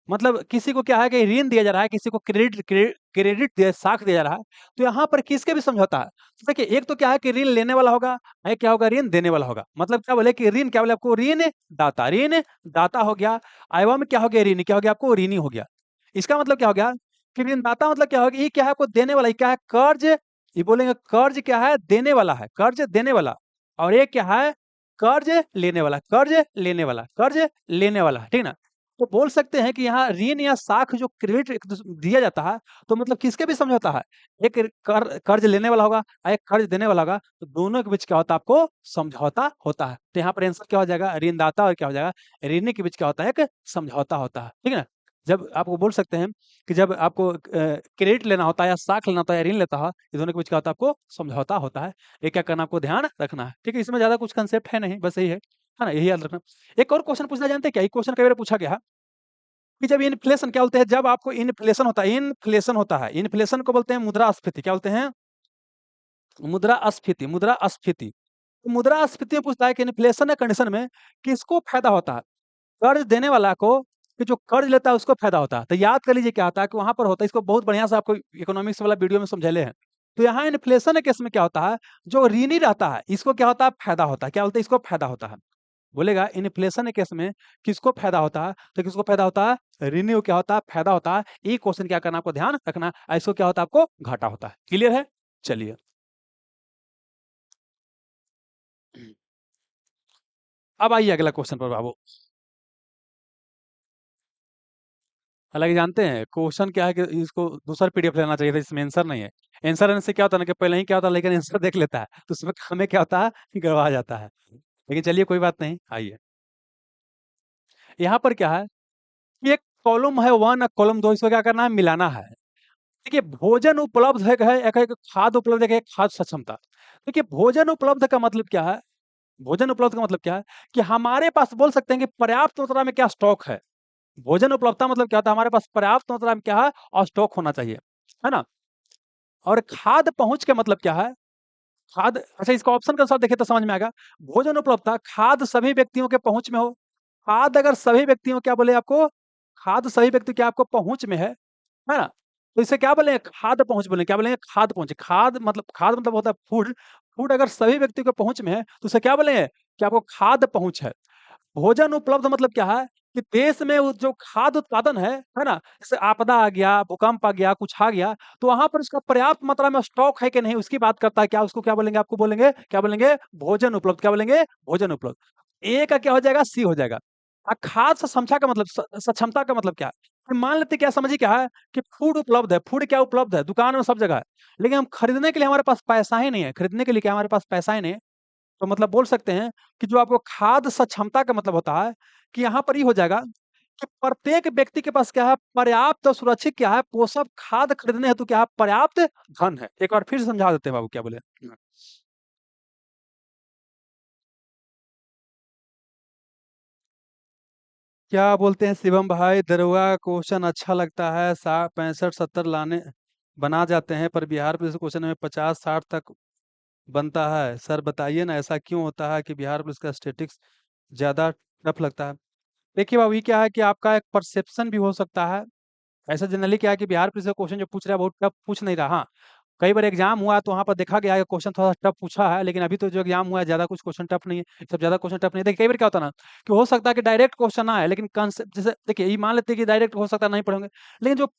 मतलब किसी को क्या है कि ऋण दिया जा रहा है, किसी को क्रेडिट दिया, साख दिया जा रहा है, तो यहाँ पर किसके भी समझौता है। तो देखिए एक तो क्या है कि ऋण लेने वाला होगा, एक क्या होगा ऋण देने वाला होगा। मतलब क्या बोले कि ऋण क्या बोले आपको ऋण दाता हो गया, एवं क्या हो गया ऋणी, क्या हो गया आपको ऋणी हो गया। इसका मतलब क्या हो गया कि ऋणदाता मतलब क्या होगा, ये क्या है आपको देने वाला, ये क्या है कर्ज, ये बोलेंगे कर्ज क्या है देने वाला है, कर्ज देने वाला। और ये क्या है कर्ज लेने वाला, कर्ज लेने वाला, कर्ज लेने वाला, ठीक ना। तो बोल सकते हैं कि यहाँ ऋण या साख जो क्रेडिट दिया जाता है, तो मतलब किसके भी समझौता है, एक कर्ज लेने वाला होगा और एक कर्ज देने वाला होगा, तो दोनों के बीच क्या होता है आपको समझौता होता है। तो यहाँ पर आंसर क्या हो जाएगा ऋणदाता और क्या हो जाएगा ऋणी के बीच क्या होता है एक समझौता होता है, ठीक है ना। जब आपको बोल सकते हैं कि जब आपको क्रेडिट लेना होता है या साख लेना होता है या ऋण लेता है, ये दोनों के बीच क्या होता है आपको समझौता होता है। ये क्या करना आपको ध्यान रखना है, ठीक है। इसमें ज्यादा कुछ कंसेप्ट है नहीं, बस यही है ना, यही याद रखना। एक और क्वेश्चन पूछना जानते हैं क्या, एक क्वेश्चन कई बार पूछा गया है कि जब इन्फ्लेशन क्या बोलते हैं, जब आपको इन्फ्लेशन होता है, इन्फ्लेशन होता है, इन्फ्लेशन को बोलते हैं मुद्रास्फीति, क्या बोलते हैं मुद्रास्फीति, मुद्रास्फीति। तो मुद्रास्फीति में पूछता है कि इन्फ्लेशन कंडीशन में किसको फायदा होता है, कर्ज देने वाला को कि जो कर्ज लेता है उसको फायदा होता है। तो याद कर लीजिए क्या होता है कि वहां पर होता है, इसको बहुत बढ़िया से आपको इकोनॉमिक्स वाला वीडियो में समझाले हैं। तो यहाँ इन्फ्लेशन के केस में क्या होता है, जो ऋणी रहता है इसको क्या होता है फायदा होता है, क्या बोलते हैं इसको फायदा होता है। बोलेगा इन्फ्लेशन के केस में किसको फायदा होता है, तो किसको फायदा होता है ऋणी को क्या होता है फायदा होता है। ये क्वेश्चन क्या करना आपको ध्यान रखना है, इसको क्या होता है आपको घाटा होता है। क्लियर है, चलिए। अब आइए अगला क्वेश्चन पर बाबू। हालांकि जानते हैं क्वेश्चन क्या है कि इसको दूसरा पीडीएफ लेना चाहिए था, इसमें आंसर नहीं है। आंसर आने से क्या होता है ना कि पहले ही क्या होता है लेकिन आंसर देख लेता है, तो उसमें हमें क्या होता है गड़बड़ा जाता है। लेकिन चलिए कोई बात नहीं, आइए। यहाँ पर क्या है कि एक कॉलम है वन और कॉलम दो, इसको क्या करना है मिलाना है। देखिए भोजन उपलब्ध है एक खाद्य उपलब्ध है, एक खाद्य सक्षमता। देखिए भोजन उपलब्ध का मतलब क्या है, भोजन उपलब्ध का मतलब क्या है कि हमारे पास बोल सकते हैं कि पर्याप्त मात्रा में क्या स्टॉक है। भोजन उपलब्धता मतलब क्या होता है हमारे पास पर्याप्त मात्रा में क्या है और स्टॉक होना चाहिए, है ना। और खाद्य पहुंच का मतलब क्या है, खाद्य, अच्छा इसका ऑप्शन का साथ देखें तो समझ में आएगा। भोजन उपलब्धता खाद्य सभी व्यक्तियों के पहुंच में हो, खाद्य अगर सभी व्यक्तियों क्या बोले आपको, खाद्य सभी व्यक्ति क्या आपको पहुंच में है ना। तो इसे क्या बोलेंगे खाद्य पहुंच बोलेंगे, क्या बोलेंगे खाद्य पहुंच। खाद्य मतलब होता है फूड, फूड अगर सभी व्यक्तियों के पहुंच में है तो उसे क्या बोलेंगे कि आपको खाद्य पहुंच है। भोजन उपलब्ध मतलब क्या है कि देश में वो जो खाद्य उत्पादन है ना, जैसे आपदा आ गया, भूकंप आ गया, कुछ आ गया, तो वहां पर उसका पर्याप्त मात्रा में स्टॉक है कि नहीं उसकी बात करता है। क्या उसको क्या बोलेंगे, आपको बोलेंगे क्या बोलेंगे भोजन उपलब्ध, क्या बोलेंगे भोजन उपलब्ध। ए का क्या हो जाएगा सी हो जाएगा। खाद्य सक्षमता का मतलब सक्षमता का मतलब क्या है कि मान लेते क्या समझिए क्या है कि फूड उपलब्ध है, फूड क्या उपलब्ध है दुकान में सब जगह है, लेकिन हम खरीदने के लिए हमारे पास पैसा ही नहीं है, खरीदने के लिए क्या हमारे पास पैसा ही नहीं है। तो मतलब बोल सकते हैं कि जो आपको खाद्य सक्षमता का मतलब होता है कि यहाँ पर ये हो जाएगा कि प्रत्येक व्यक्ति के पास क्या है पर्याप्त और सुरक्षित क्या है पोषक खाद्य खरीदने हेतु क्या है पर्याप्त धन है। एक बार फिर समझा देते हैं बाबू क्या बोले। क्या बोलते हैं शिवम भाई, दरोगा का क्वेश्चन अच्छा लगता है, 65-70 लाने बना जाते हैं, पर बिहार पुलिस क्वेश्चन में 50-60 तक बनता है। सर बताइए ना, ऐसा क्यों होता है कि बिहार पुलिस का स्टेटिक्स ज्यादा टफ लगता है? देखिए बाबू, ये क्या है कि आपका एक परसेप्शन भी हो सकता है। ऐसा जनरली क्या है कि बिहार पुलिस का क्वेश्चन जो पूछ रहा है बहुत टफ पूछ नहीं रहा। हाँ, कई बार एग्जाम हुआ तो वहाँ पर देखा गया है क्वेश्चन थोड़ा टफ पूछा है, लेकिन अभी तो जो एग्जाम हुआ है ज्यादा कुछ क्वेश्चन टफ नहीं है, सब ज्यादा क्वेश्चन टफ नहीं है। देखिए कई बार क्या होता है ना कि हो सकता है कि डायरेक्ट क्वेश्चन आए, लेकिन कंसेप्ट जैसे देखिए ये मान लेते हैं कि डायरेक्ट हो सकता है नहीं पढ़ोगे, लेकिन जो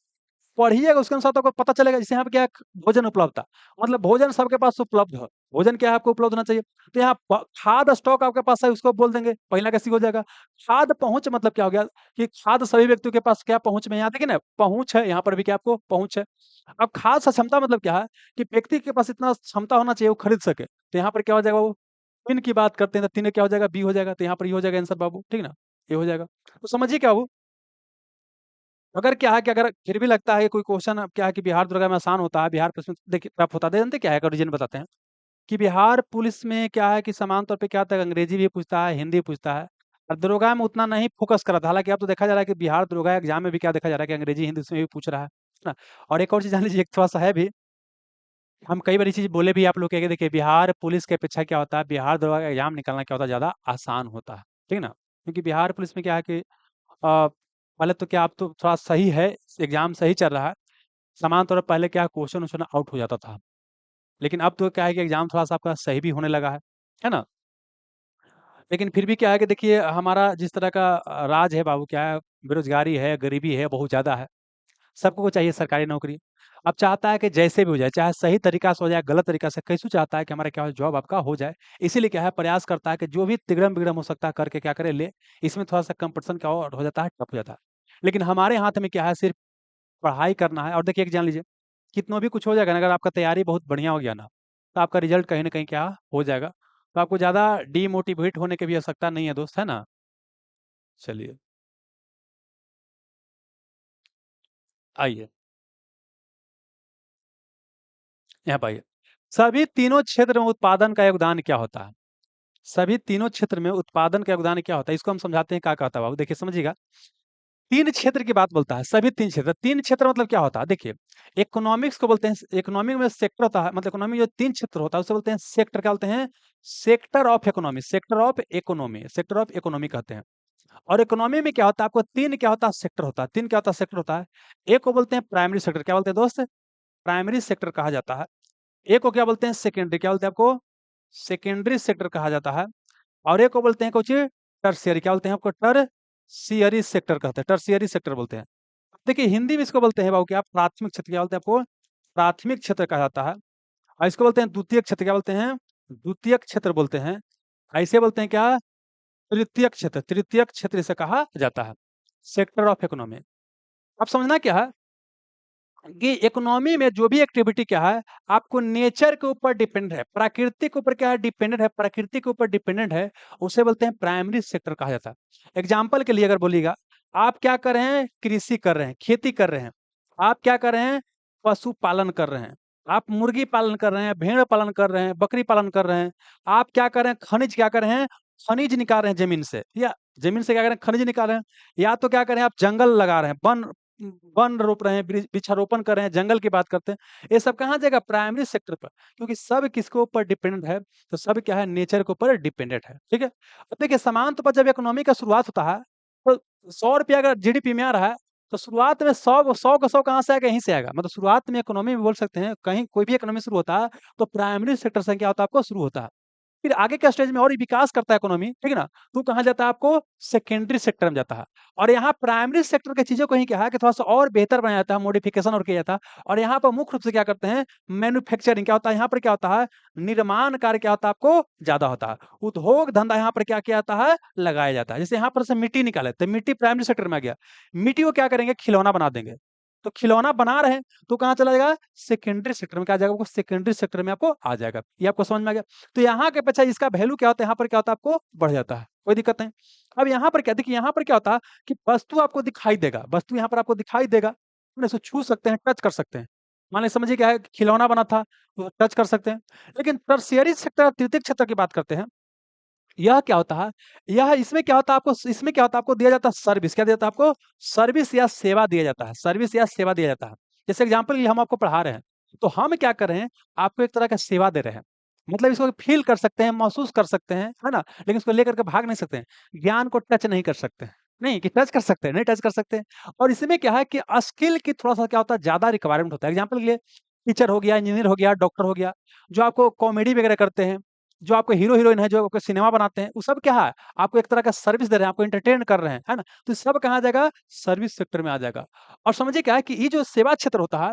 पढ़िएगा उसके अनुसार तो आपको पता चलेगा। जैसे यहाँ पे क्या है, भोजन उपलब्धता, मतलब भोजन सबके पास उपलब्ध है। भोजन क्या है, आपको उपलब्ध होना चाहिए। तो यहाँ खाद स्टॉक आपके पास है, उसको बोल देंगे, पहला कैसी हो जाएगा। खाद पहुंच मतलब क्या हो गया कि खाद सभी व्यक्तियों के पास क्या पहुंच में, यहाँ देखिए ना पहुंच है, यहाँ पर भी क्या आपको पहुंच है। अब खाद सक्षमता मतलब क्या है कि व्यक्ति के पास इतना क्षमता होना चाहिए वो खरीद सके, तो यहाँ पर क्या हो जाएगा, वो तीन की बात करते हैं तो तीन क्या हो जाएगा, बी हो जाएगा, तो यहाँ पर ये हो जाएगा आंसर बाबू, ठीक ना, ये हो जाएगा। तो समझिए क्या वो, अगर क्या है कि अगर फिर भी लगता है कि कोई क्वेश्चन अब क्या है कि बिहार दुर्गा में आसान होता है, बिहार पुलिस में देखिए टफ होता है, जानते क्या है, रीजन बताते हैं कि बिहार पुलिस में क्या है कि समान तौर पे क्या होता है, अंग्रेजी भी पूछता है, हिंदी पूछता है, और दरोगा में उतना नहीं फोकस करा था। हालांकि अब तो देखा जा रहा है कि बिहार दरोगा एग्जाम में भी क्या देखा जा रहा है कि अंग्रेजी हिंदी उसमें भी पूछ रहा है ना। और एक और चीज जान लीजिए, एक थोड़ा सा है भी, हम कई बार ये चीज बोले भी आप लोग के, देखिए बिहार पुलिस के अपेक्षा क्या होता है, बिहार दरोगा का एग्जाम निकालना क्या होता है, ज्यादा आसान होता है, ठीक ना। क्योंकि बिहार पुलिस में क्या है कि पहले तो क्या आप तो थोड़ा सही है, एग्जाम सही चल रहा है, समान तौर पर पहले क्या क्वेश्चन वोश्चन आउट हो जाता था, लेकिन अब तो क्या है कि एग्जाम थोड़ा सा आपका सही भी होने लगा है ना। लेकिन फिर भी क्या है कि देखिए हमारा जिस तरह का राज है बाबू, क्या है, बेरोजगारी है, गरीबी है, बहुत ज्यादा है, सबको को चाहिए सरकारी नौकरी। अब चाहता है कि जैसे भी हो जाए, चाहे सही तरीका से हो जाए, गलत तरीका से, कैसे चाहता है कि हमारा क्या जॉब आपका हो जाए। इसीलिए क्या है, प्रयास करता है कि जो भी तिगड़म बिगड़म हो सकता है करके क्या करे ले। इसमें थोड़ा सा कंपटीशन क्या हो जाता है, टफ हो जाता है। लेकिन हमारे हाथ में क्या है, सिर्फ पढ़ाई करना है। और देखिए एक जान लीजिए, कितना भी कुछ हो जाएगा ना, अगर आपका तैयारी बहुत बढ़िया हो गया ना, तो आपका रिजल्ट कहीं ना कहीं क्या हो जाएगा। तो आपको ज़्यादा डीमोटिवेट होने की भी आवश्यकता नहीं है दोस्त, है ना। चलिए, आइए यहाँ पाइए। सभी तीनों क्षेत्र में उत्पादन का योगदान क्या होता है? सभी तीनों क्षेत्र में उत्पादन का योगदान क्या होता है, इसको हम समझाते हैं क्या कहता है बाबू, देखिए समझिएगा। तीन क्षेत्र की बात बोलता है, सभी तीन क्षेत्र, तीन क्षेत्र मतलब क्या होता है, देखिए इकोनॉमिक्स को बोलते हैं, इकोनॉमिक में सेक्टर होता है, मतलब इकोनॉमिक जो तीन क्षेत्र होता है उसे बोलते हैं सेक्टर, क्या बोलते हैं, sector of economy, sector of economy, sector of economy कहते हैं। और इकोनॉमी में क्या होता है, आपको तीन क्या होता है, सेक्टर होता है, तीन क्या होता है, सेक्टर होता है। एक को बोलते हैं प्राइमरी सेक्टर, क्या बोलते हैं दोस्त, प्राइमरी सेक्टर कहा जाता है। एक को क्या बोलते हैं, सेकेंडरी, क्या बोलते हैं आपको, सेकेंडरी सेक्टर कहा जाता है। और एक को बोलते हैं कुछ टर्शियरी, क्या बोलते हैं आपको, टर्शियरी सेक्टर कहते हैं, टर्शियरी सेक्टर बोलते हैं। देखिए हिंदी में इसको बोलते हैं बाबू क्या, प्राथमिक क्षेत्र, क्या बोलते हैं आपको, प्राथमिक क्षेत्र कहा जाता है। और इसको बोलते हैं द्वितीय क्षेत्र, क्या बोलते हैं, द्वितीय क्षेत्र बोलते हैं। ऐसे बोलते हैं क्या, तृतीय क्षेत्र, तृतीय क्षेत्र इसे कहा जाता है, सेक्टर ऑफ इकोनॉमी। अब समझना क्या है कि इकोनॉमी में जो भी एक्टिविटी क्या है, आपको नेचर के ऊपर डिपेंड है, प्रकृति के ऊपर क्या है, डिपेंडेंट है, प्रकृति के ऊपर डिपेंडेंट है, उसे बोलते हैं प्राइमरी सेक्टर कहा जाता है। एग्जाम्पल के लिए अगर बोलिएगा, आप क्या कर रहे हैं, कृषि कर रहे हैं, खेती कर रहे हैं, आप क्या कर रहे हैं, पशु पालन कर रहे हैं, आप मुर्गी पालन कर रहे हैं, भेड़ पालन कर रहे हैं, बकरी पालन कर रहे हैं, आप क्या कर रहे हैं, खनिज क्या कर रहे हैं, खनिज निकाल रहे हैं जमीन से, या जमीन से क्या कर रहे हैं, खनिज निकाल रहे हैं, या तो क्या कर रहे हैं, आप जंगल लगा रहे हैं, वन वन रोप रहे हैं, वृक्षारोपण कर रहे हैं, जंगल की बात करते हैं। ये सब कहाँ जाएगा, प्राइमरी सेक्टर पर, क्योंकि सब किसके ऊपर डिपेंडेंट है, तो सब क्या है, नेचर के ऊपर डिपेंडेंट है, ठीक है। अब देखिए समान तौर पर जब इकोनॉमी का शुरुआत होता है, तो 100 रुपया अगर जीडीपी में आ रहा है, तो शुरुआत में 100 का 100 कहाँ से आएगा, यहीं से आएगा। मतलब शुरुआत में इकोनॉमी में बोल सकते हैं, कहीं कोई भी इकोनॉमी शुरू होता है तो प्राइमरी सेक्टर से क्या होता है, आपको शुरू होता है। फिर आगे के स्टेज में और ही विकास करता है इकोनॉमी, ठीक है ना, तो कहाँ जाता है, आपको सेकेंडरी सेक्टर में जाता है। और यहाँ प्राइमरी सेक्टर की चीजों को ही क्या है कि थोड़ा सा और बेहतर बनाया जाता है, मॉडिफिकेशन और किया जाता है। और यहाँ पर मुख्य रूप से क्या करते हैं, मैन्युफैक्चरिंग क्या होता है, यहाँ पर क्या होता है, निर्माण कार्य क्या होता है, आपको ज्यादा होता है। उद्योग धंधा यहाँ पर क्या किया जाता है, लगाया जाता है। जैसे यहाँ पर से मिट्टी निकाले, तो मिट्टी प्राइमरी सेक्टर में आ गया, मिट्टी को क्या करेंगे, खिलौना बना देंगे, तो खिलौना बना रहे हैं, तो कहाँ चला जाएगा, सेकेंडरी सेक्टर में, क्या आ जाएगा आपको, सेकेंडरी सेक्टर में आपको आ जाएगा। ये आपको समझ में आ गया। तो यहाँ के पीछे इसका वैल्यू क्या होता है, यहाँ पर क्या होता है, आपको बढ़ जाता है, कोई दिक्कत नहीं। अब यहाँ पर क्या, देखिए यहाँ पर क्या होता है कि वस्तु आपको दिखाई देगा, वस्तु यहाँ पर आपको दिखाई देगा, अपने से छू सकते हैं, टच कर सकते हैं। मान लीजिए समझिए क्या है, खिलौना बना था, तो टच कर सकते हैं। लेकिन टर्शियरी सेक्टर, तृतीय क्षेत्र की बात करते हैं, यह क्या होता है? यह इसमें क्या होता है आपको इसमें क्या होता है आपको दिया जाता है सर्विस, क्या दिया जाता है आपको? सर्विस या सेवा दिया जाता है, सर्विस या सेवा दिया जाता है। जैसे एग्ज़ाम्पल के लिए हम आपको पढ़ा रहे हैं, तो हम क्या कर रहे हैं, आपको एक तरह का सेवा दे रहे हैं। मतलब इसको फ़ील कर सकते हैं, महसूस कर सकते हैं, है ना? लेकिन इसको लेकर के भाग नहीं सकते हैं। ज्ञान को टच नहीं कर सकते हैं। नहीं कि टच कर सकते हैं, नहीं टच कर सकते हैं। और इसमें क्या है कि स्किल की थोड़ा-सा क्या होता है ज़्यादा रिक्वायरमेंट होता है। एग्ज़ाम्पल के लिए टीचर हो गया, इंजीनियर हो गया, डॉक्टर हो गया, जो आपको कॉमेडी वगैरह करते हैं, जो आपके हीरो-हीरोइन हैं, जो आपको सिनेमा बनाते हैं, वो सब क्या है? आपको एक तरह का सर्विस दे रहे हैं, आपको एंटरटेन कर रहे हैं, है ना? तो सब कहाँ आ जाएगा? सर्विस सेक्टर में आ जाएगा। और समझिए क्या है कि ये जो सेवा क्षेत्र होता है,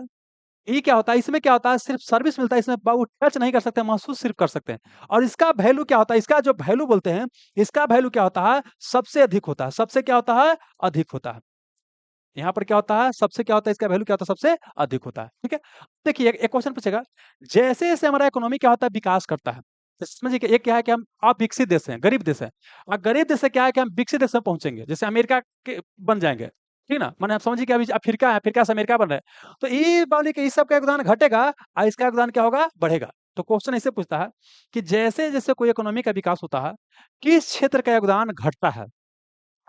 ये क्या होता है? इसमें क्या होता है? सिर्फ़ सर्विस मिलता है, इसमें वो टच नहीं कर सकते, महसूस सिर्फ़ कर सकते हैं। और इसका वैल्यू क्या होता है? इसका जो वैल्यू बोलते हैं, इसका वैल्यू क्या होता है? सबसे अधिक होता है। सबसे क्या होता है? अधिक होता है। यहाँ पर क्या होता है? सबसे क्या होता है? इसका वैल्यू क्या होता है? सबसे अधिक होता है। ठीक है? देखिए एक एक क्वेश्चन पूछेगा, जैसे-जैसे हमारा इकोनॉमी क्या होता है? विकास करता है। तो समझिए कि एक क्या है कि हम अविकसित देश हैं, गरीब देश हैं। और गरीब देश से क्या है कि हम विकसित देश में पहुँचेंगे। जैसे अमेरिका के बन जाएँगे। ठीक है ना? माने आप समझिए कि अभी अफ्रीका है, अफ्रीका से अमेरिका बन रहा है। तो ये मान लीजिए कि इस सब का योगदान घटेगा और इसका योगदान क्या होगा? बढ़ेगा। तो क्वेश्चन ऐसे पूछता है कि जैसे-जैसे कोई इकोनॉमी का विकास होता है, किस क्षेत्र का योगदान घटता है?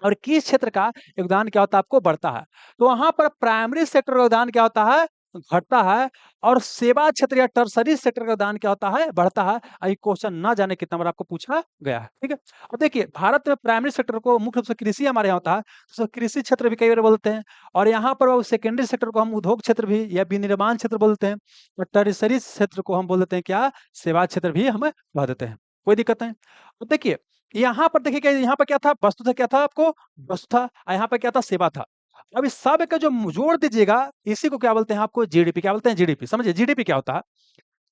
और किस क्षेत्र का योगदान क्या होता है आपको बढ़ता है। तो वहाँ पर प्राइमरी सेक्टर का योगदान क्या होता है? घटता है और सेवा क्षेत्र या टर्शरी सेक्टर का योगदान क्या होता है? बढ़ता है। ये क्वेश्चन ना जाने कितना बार आपको पूछा गया है। ठीक है? अब देखिए भारत में प्राइमरी सेक्टर को मुख्य रूप से कृषि हमारे यहाँ होता है, तो कृषि क्षेत्र भी कई बार बोलते हैं और यहाँ पर वो सेकेंडरी सेक्टर को हम उद्योग क्षेत्र भी या विनिर्माण क्षेत्र बोलते हैं और टर्शरी क्षेत्र को हम बोल देते हैं क्या? सेवा क्षेत्र भी हम कह देते हैं। कोई दिक्कत नहीं। अब देखिए यहाँ पर देखिए क्या यहाँ पर क्या था? वस्तुतः क्या था आपको? वस्तु था यहाँ पे क्या था? सेवा था। अब इस सब का जो जोड़ दीजिएगा, इसी को क्या बोलते हैं आपको? जीडीपी क्या बोलते हैं? जीडीपी। समझिए जीडीपी क्या होता है?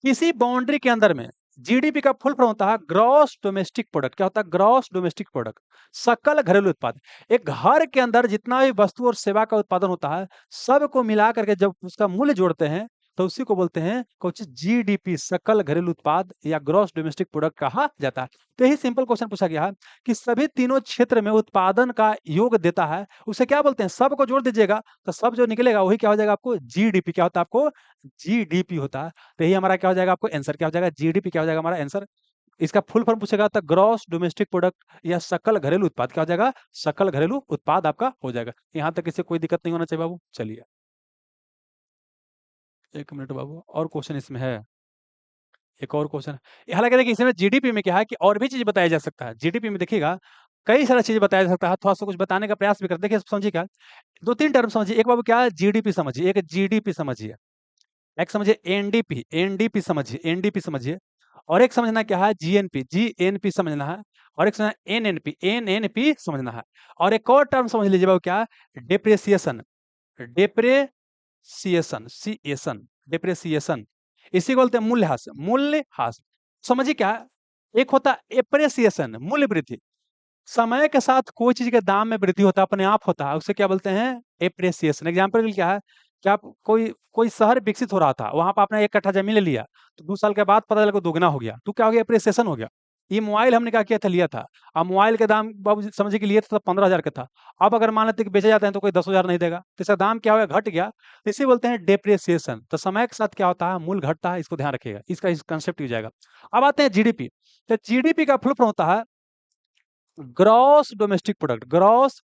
किसी बाउंड्री के अंदर में जीडीपी का फुल फॉर्म होता है ग्रॉस डोमेस्टिक प्रोडक्ट। क्या होता है? Gross domestic product. सकल घरेलू उत्पाद। एक घर के अंदर जितना भी वस्तु और सेवा का उत्पादन होता है, सबको मिला करके जब उसका मूल्य जोड़ते हैं, तो उसी को बोलते हैं कुछ जीडीपी, सकल घरेलू उत्पाद या ग्रॉस डोमेस्टिक प्रोडक्ट कहा जाता है। तो यही सिंपल क्वेश्चन पूछा गया है कि सभी तीनों क्षेत्र में उत्पादन का योग देता है, उसे क्या बोलते हैं? सबको जोड़ दीजिएगा, तो सब जो निकलेगा वही क्या हो जाएगा आपको? जीडीपी। क्या होता है आपको? जीडीपी होता है। तो यही हमारा क्या हो जाएगा आपको आंसर क्या हो जाएगा? जीडीपी क्या हो जाएगा हमारा आंसर? इसका फुल फॉर्म पूछेगा तो ग्रॉस डोमेस्टिक प्रोडक्ट या सकल घरेलू उत्पाद क्या हो जाएगा? सकल घरेलू उत्पाद आपका हो जाएगा। यहाँ तक इससे कोई दिक्कत नहीं होना चाहिए बाबू। चलिए, 1 मिनट बाबू और क्वेश्चन इसमें है। एक और क्वेश्चन है। हालाँकि देखिए इसमें जीडीपी में क्या है कि और भी चीज़ बताया जा सकता है। जीडीपी में देखिएगा कई सारा चीज़ बताया जा सकता है। थोड़ा-सा कुछ बताने का प्रयास भी करते हैं। देखिए समझिए क्या 2-3 टर्म समझिए। एक बाबू क्या है? जीडीपी समझिए, एक जीडीपी समझिए। एक समझिए एनडीपी, एनडीपी समझिए, एनडीपी समझिए और एक समझना क्या है जीएनपी, जीएनपी समझना है और एक समझना एनएनपी, एनएनपी समझना है और एक और टर्म समझ लीजिए बाबू क्या है डिप्रिसिएशन, डिप्रिसिएशन, सीएशन, डिप्रिसिएशन इसी को बोलते हैं मूल्यह्रास, मूल्यह्रास। समझिए क्या है एक होता है एप्रिसिएशन, मूल्य वृद्धि। समय के साथ कोई चीज़ के दाम में वृद्धि होता है, अपने आप होता है, उसे क्या बोलते हैं? एप्रिसिएशन। एग्ज़ाम्पल के लिए क्या है कि आप कोई कोई शहर विकसित हो रहा था, वहाँ पे आपने 1 कट्ठा ज़मीन ले लिया, तो 2 साल के बाद पता चला कि दुगना हो गया, तो क्या हो गया? एप्रिसिएशन हो गया। ये मोबाइल हमने क्या किया था, लिया था। अब मोबाइल का दाम बाबूजी समझिए कि लिए थे तो 15,000 का था। अब अगर मान लेते हैं कि बेचे जाते हैं तो कोई 10,000 नहीं देगा, तो इसका दाम क्या हो गया? घट गया। तो इसे बोलते हैं डेप्रिसिएशन। तो समय के साथ क्या होता है? मूल्य घटता है, इसको ध्यान रखिएगा। इसका इस कांसेप्ट हो जाएगा। अब आते हैं जीडीपी। तो जीडीपी का फुल फॉर्म होता है gross domestic product, gross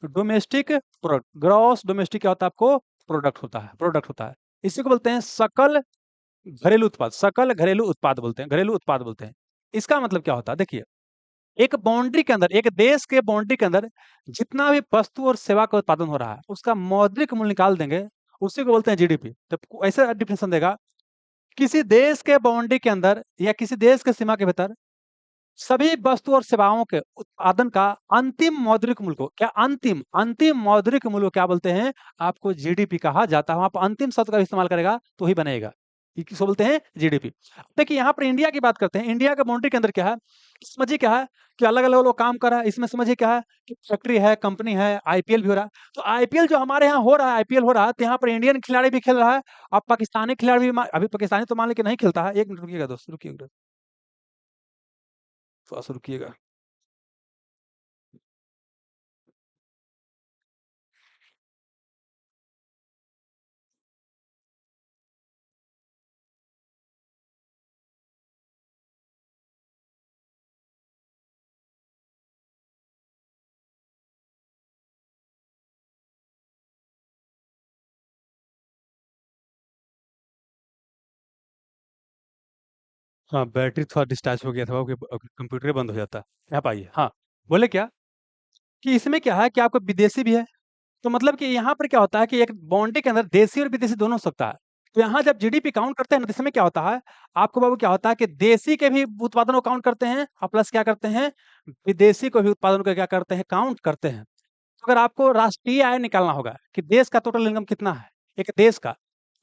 domestic product, gross domestic क्या होता है आपको? प्रोडक्ट होता है, प्रोडक्ट होता है। इसी को बोलते हैं सकल घरेलू उत्पाद, सकल घरेलू उत्पाद बोलते हैं, घरेलू उत्पाद बोलते हैं। इसका मतलब क्या होता है? देखिए, एक बाउंड्री के अंदर, एक देश के बाउंड्री के अंदर जितना भी वस्तु और सेवा का उत्पादन हो रहा है, उसका मौद्रिक मूल्य निकाल देंगे, उसी को बोलते हैं जीडीपी। तो ऐसा डिफिनेशन देगा, किसी देश के बाउंड्री के अंदर या किसी देश के सीमा के भीतर सभी वस्तु और सेवाओं के उत्पादन का अंतिम मौद्रिक मूल्य को क्या अंतिम अंतिम मौद्रिक मूल्य को क्या बोलते हैं? आपको जीडीपी कहा जाता है। वहाँ पर अंतिम शब्द का इस्तेमाल करेगा तो ही बनेगा। ये किसको बोलते हैं? जीडीपी। देखिए यहाँ पर इंडिया की बात करते हैं। इंडिया का बाउंड्री के अंदर क्या है? समझिए क्या है कि अलग-अलग लोग काम कर रहा है। इसमें समझिए क्या है कि फैक्ट्री है, कंपनी है, आईपीएल भी हो रहा है। तो आईपीएल जो हमारे यहाँ हो रहा है, आईपीएल हो रहा है, तो यहाँ पर इंडियन खिलाड़ी भी खेल रहा है और पाकिस्तानी खिलाड़ी भी अभी पाकिस्तानी तो मान लीजिए नहीं खेलता है। 1 मिनट रुकिएगा दोस्त, रुकिए, थोड़ा-सा रुकिएगा। हाँ, बैटरी थोड़ा डिस्चार्ज हो गया था, वो कंप्यूटर ही बंद हो जाता। आप आइए, हाँ, बोले क्या? कि इसमें क्या है कि आपका विदेशी भी है, तो मतलब कि यहाँ पर क्या होता है कि एक बाउंड्री के अंदर देशी और विदेशी दोनों हो सकता है। तो यहाँ जब जीडीपी काउंट करते हैं ना, तो इसमें क्या होता है, आपको बाबू क्या होता है कि देशी के भी उत्पादन को काउंट करते हैं और प्लस क्या करते हैं, विदेशी को भी उत्पादन को क्या करते हैं, काउंट करते हैं। तो अगर आपको राष्ट्रीय आय निकालना होगा कि देश का टोटल इनकम कितना है, एक देश का,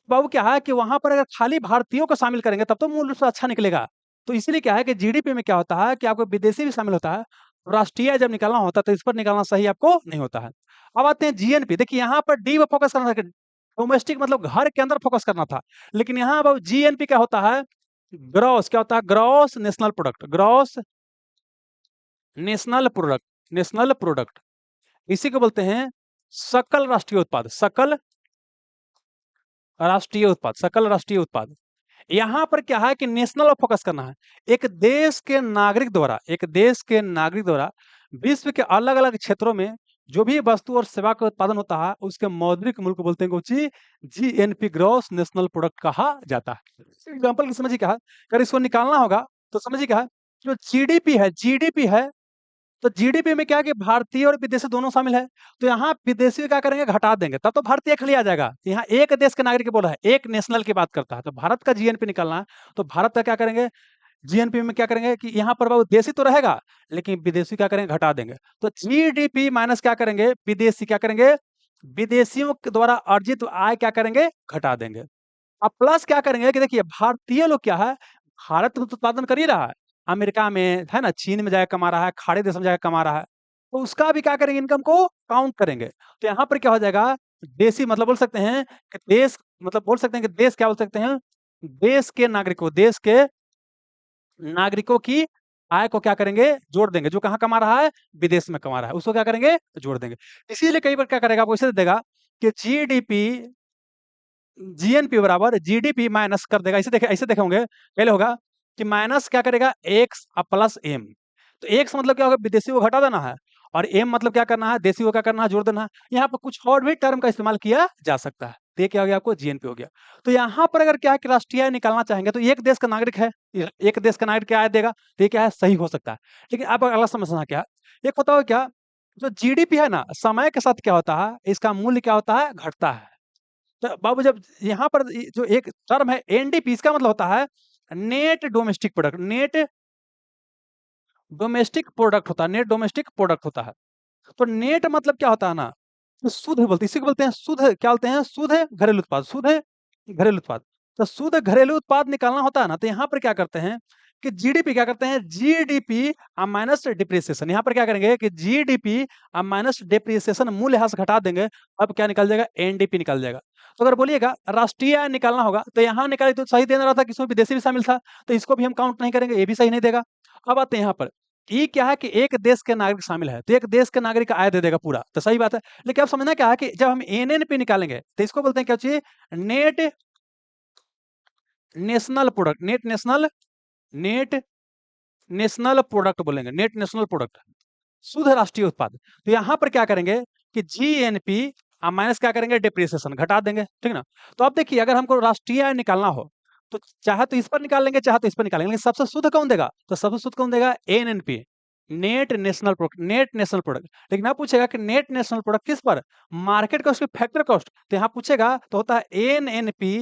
बाबू क्या है कि वहाँ पर अगर खाली भारतीयों को शामिल करेंगे तब तो मूल रूप से अच्छा निकलेगा। तो इसीलिए क्या है कि जीडीपी में क्या होता है कि आपको विदेशी भी शामिल होता है, राष्ट्रीय आय जब निकालना होता है तो इस पर निकालना सही आपको नहीं होता है। अब आते हैं जीएनपी, देखिए यहाँ पर डी पे फोकस करना था, डोमेस्टिक मतलब घर के अंदर फोकस करना था, लेकिन यहाँ अब जीएनपी क्या होता है, ग्रॉस क्या होता है, gross national product, gross national product, national product, इसी को बोलते हैं सकल राष्ट्रीय उत्पाद, सकल राष्ट्रीय उत्पाद, सकल राष्ट्रीय उत्पाद। यहाँ पर क्या है कि नेशनल पर फोकस करना है। एक देश के नागरिक द्वारा विश्व के अलग-अलग क्षेत्रों में जो भी वस्तु और सेवा का उत्पादन होता है, उसके मौद्रिक मूल्य को बोलते हैं कौन-सी? जीएनपी ग्रॉस नेशनल प्रोडक्ट कहा जाता है। एग्जांपल की समझिए क्या है, अगर इसको निकालना होगा तो समझिए क्या है, जो जीडीपी है, तो जीडीपी में क्या है कि भारतीय और विदेशी दोनों शामिल है। तो यहाँ विदेशी क्या करेंगे, घटा देंगे, तब तो भारतीय खाली आ जाएगा। यहाँ एक देश के नागरिक बोला है, एक नेशनल की बात करता है, तो भारत का जीएनपी निकालना है, तो भारत का क्या करेंगे, जीएनपी में क्या करेंगे कि यहाँ पर बाबू देशी तो रहेगा, लेकिन विदेशी क्या करेंगे, घटा देंगे। तो जीडीपी माइनस क्या करेंगे, विदेशी क्या करेंगे, विदेशियों के द्वारा अर्जित आय क्या करेंगे, घटा देंगे। अब प्लस क्या करेंगे कि देखिए भारतीय लोग क्या है, भारत तो उत्पादन कर ही रहा है, अमेरिका में है ना, चीन में जाके कमा रहा है, खाड़ी देशों में जाके कमा रहा है, तो उसका भी क्या करेंगे, इनकम को काउंट करेंगे। तो यहाँ पर क्या हो जाएगा, देशी मतलब बोल सकते हैं कि देश, मतलब बोल सकते हैं कि देश क्या बोल सकते हैं, देश के नागरिकों की आय को क्या करेंगे, जोड़ देंगे, जो कहाँ कमा रहा है, विदेश में कमा रहा है, उसको क्या करेंगे, जोड़ देंगे। इसीलिए कई बार क्या करेगा, आपको इसे दे देगा कि जीएनपी बराबर जीडीपी माइनस कर देगा, ऐसे देखे होंगे, पहले होगा कि माइनस क्या करेगा, एक्स और प्लस एम। तो एक्स मतलब क्या होगा, विदेशी को घटा देना है, और एम मतलब क्या करना है, देशी को क्या करना है, जोड़ देना है। यहाँ पर कुछ और भी टर्म का इस्तेमाल किया जा सकता है। तो ये क्या हो गया, आपको जीएनपी हो गया। तो यहाँ पर अगर क्या है कि राष्ट्रीय आय निकालना चाहेंगे तो एक देश का नागरिक है, एक देश का नागरिक क्या आय देगा, तो ये क्या है, सही हो सकता है। लेकिन आप अगला समझना क्या है, एक बताओ क्या, जो जीडीपी है ना, समय के साथ क्या होता है, इसका मूल्य क्या होता है, घटता है। तो बाबू जब यहाँ पर जो एक टर्म है एनडीपी, इसका मतलब होता है net domestic product, net domestic product होता है। तो नेट मतलब क्या होता है ना, तो शुद्ध बोलते हैं, इसी को बोलते हैं शुद्ध, क्या बोलते हैं, शुद्ध घरेलू उत्पाद, शुद्ध घरेलू उत्पाद। तो शुद्ध घरेलू उत्पाद निकालना होता है ना, तो यहाँ पर क्या करते हैं कि जीडीपी क्या करते हैं, जीडीपी माइनस डिप्रिसिएशन, यहाँ पर क्या करेंगे कि जीडीपी माइनस डिप्रिसिएशन मूल्य यहाँ से घटा देंगे, अब क्या निकल जाएगा, एनडीपी निकल जाएगा। तो अगर बोलिएगा राष्ट्रीय आय निकालना होगा तो यहाँ निकाले तो सही देना रहा था कि इसमें विदेशी भी शामिल था, तो इसको भी हम काउंट नहीं करेंगे, ये भी सही नहीं देगा। अब आते हैं यहाँ पर, ये क्या है कि एक देश के नागरिक शामिल है, तो एक देश के नागरिक का आय दे देगा पूरा, तो सही बात है। लेकिन अब समझना क्या है कि जब हम एनएनपी निकालेंगे तो इसको बोलते हैं क्या चाहिए, net national product, net national product बोलेंगे, नेट नेशनल प्रोडक्ट, शुद्ध राष्ट्रीय उत्पाद। तो यहाँ पर क्या करेंगे कि जीएनपी माइनस क्या करेंगे, डिप्रिसिएशन घटा देंगे, ठीक ना। तो अब देखिए अगर हमको राष्ट्रीय आय निकालना हो तो चाहे तो इस पर निकाल लेंगे, चाहे तो इस पर निकालेंगे, लेकिन सबसे शुद्ध कौन देगा, तो सबसे शुद्ध कौन देगा, एनएनपी, नेट नेशनल प्रोडक्ट। लेकिन आप पूछेगा कि नेट नेशनल प्रोडक्ट किस पर, मार्केट कॉस्ट की फैक्टर कॉस्ट, तो यहाँ पूछेगा तो होता है एनएनपी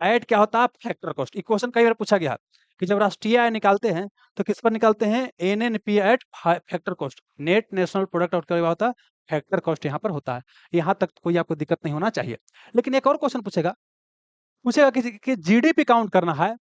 एट क्या होता है, फैक्टर कॉस्ट। ये क्वेश्चन कई बार पूछा गया कि जब राष्ट्रीय आय निकालते हैं तो किस पर निकालते हैं, NNP eight factor cost, net national product out क्या होता है, फैक्टर कॉस्ट यहाँ पर होता है। यहाँ तक कोई आपको दिक्कत नहीं होना चाहिए। लेकिन एक और क्वेश्चन पूछेगा, कि जीडीपी काउंट करना है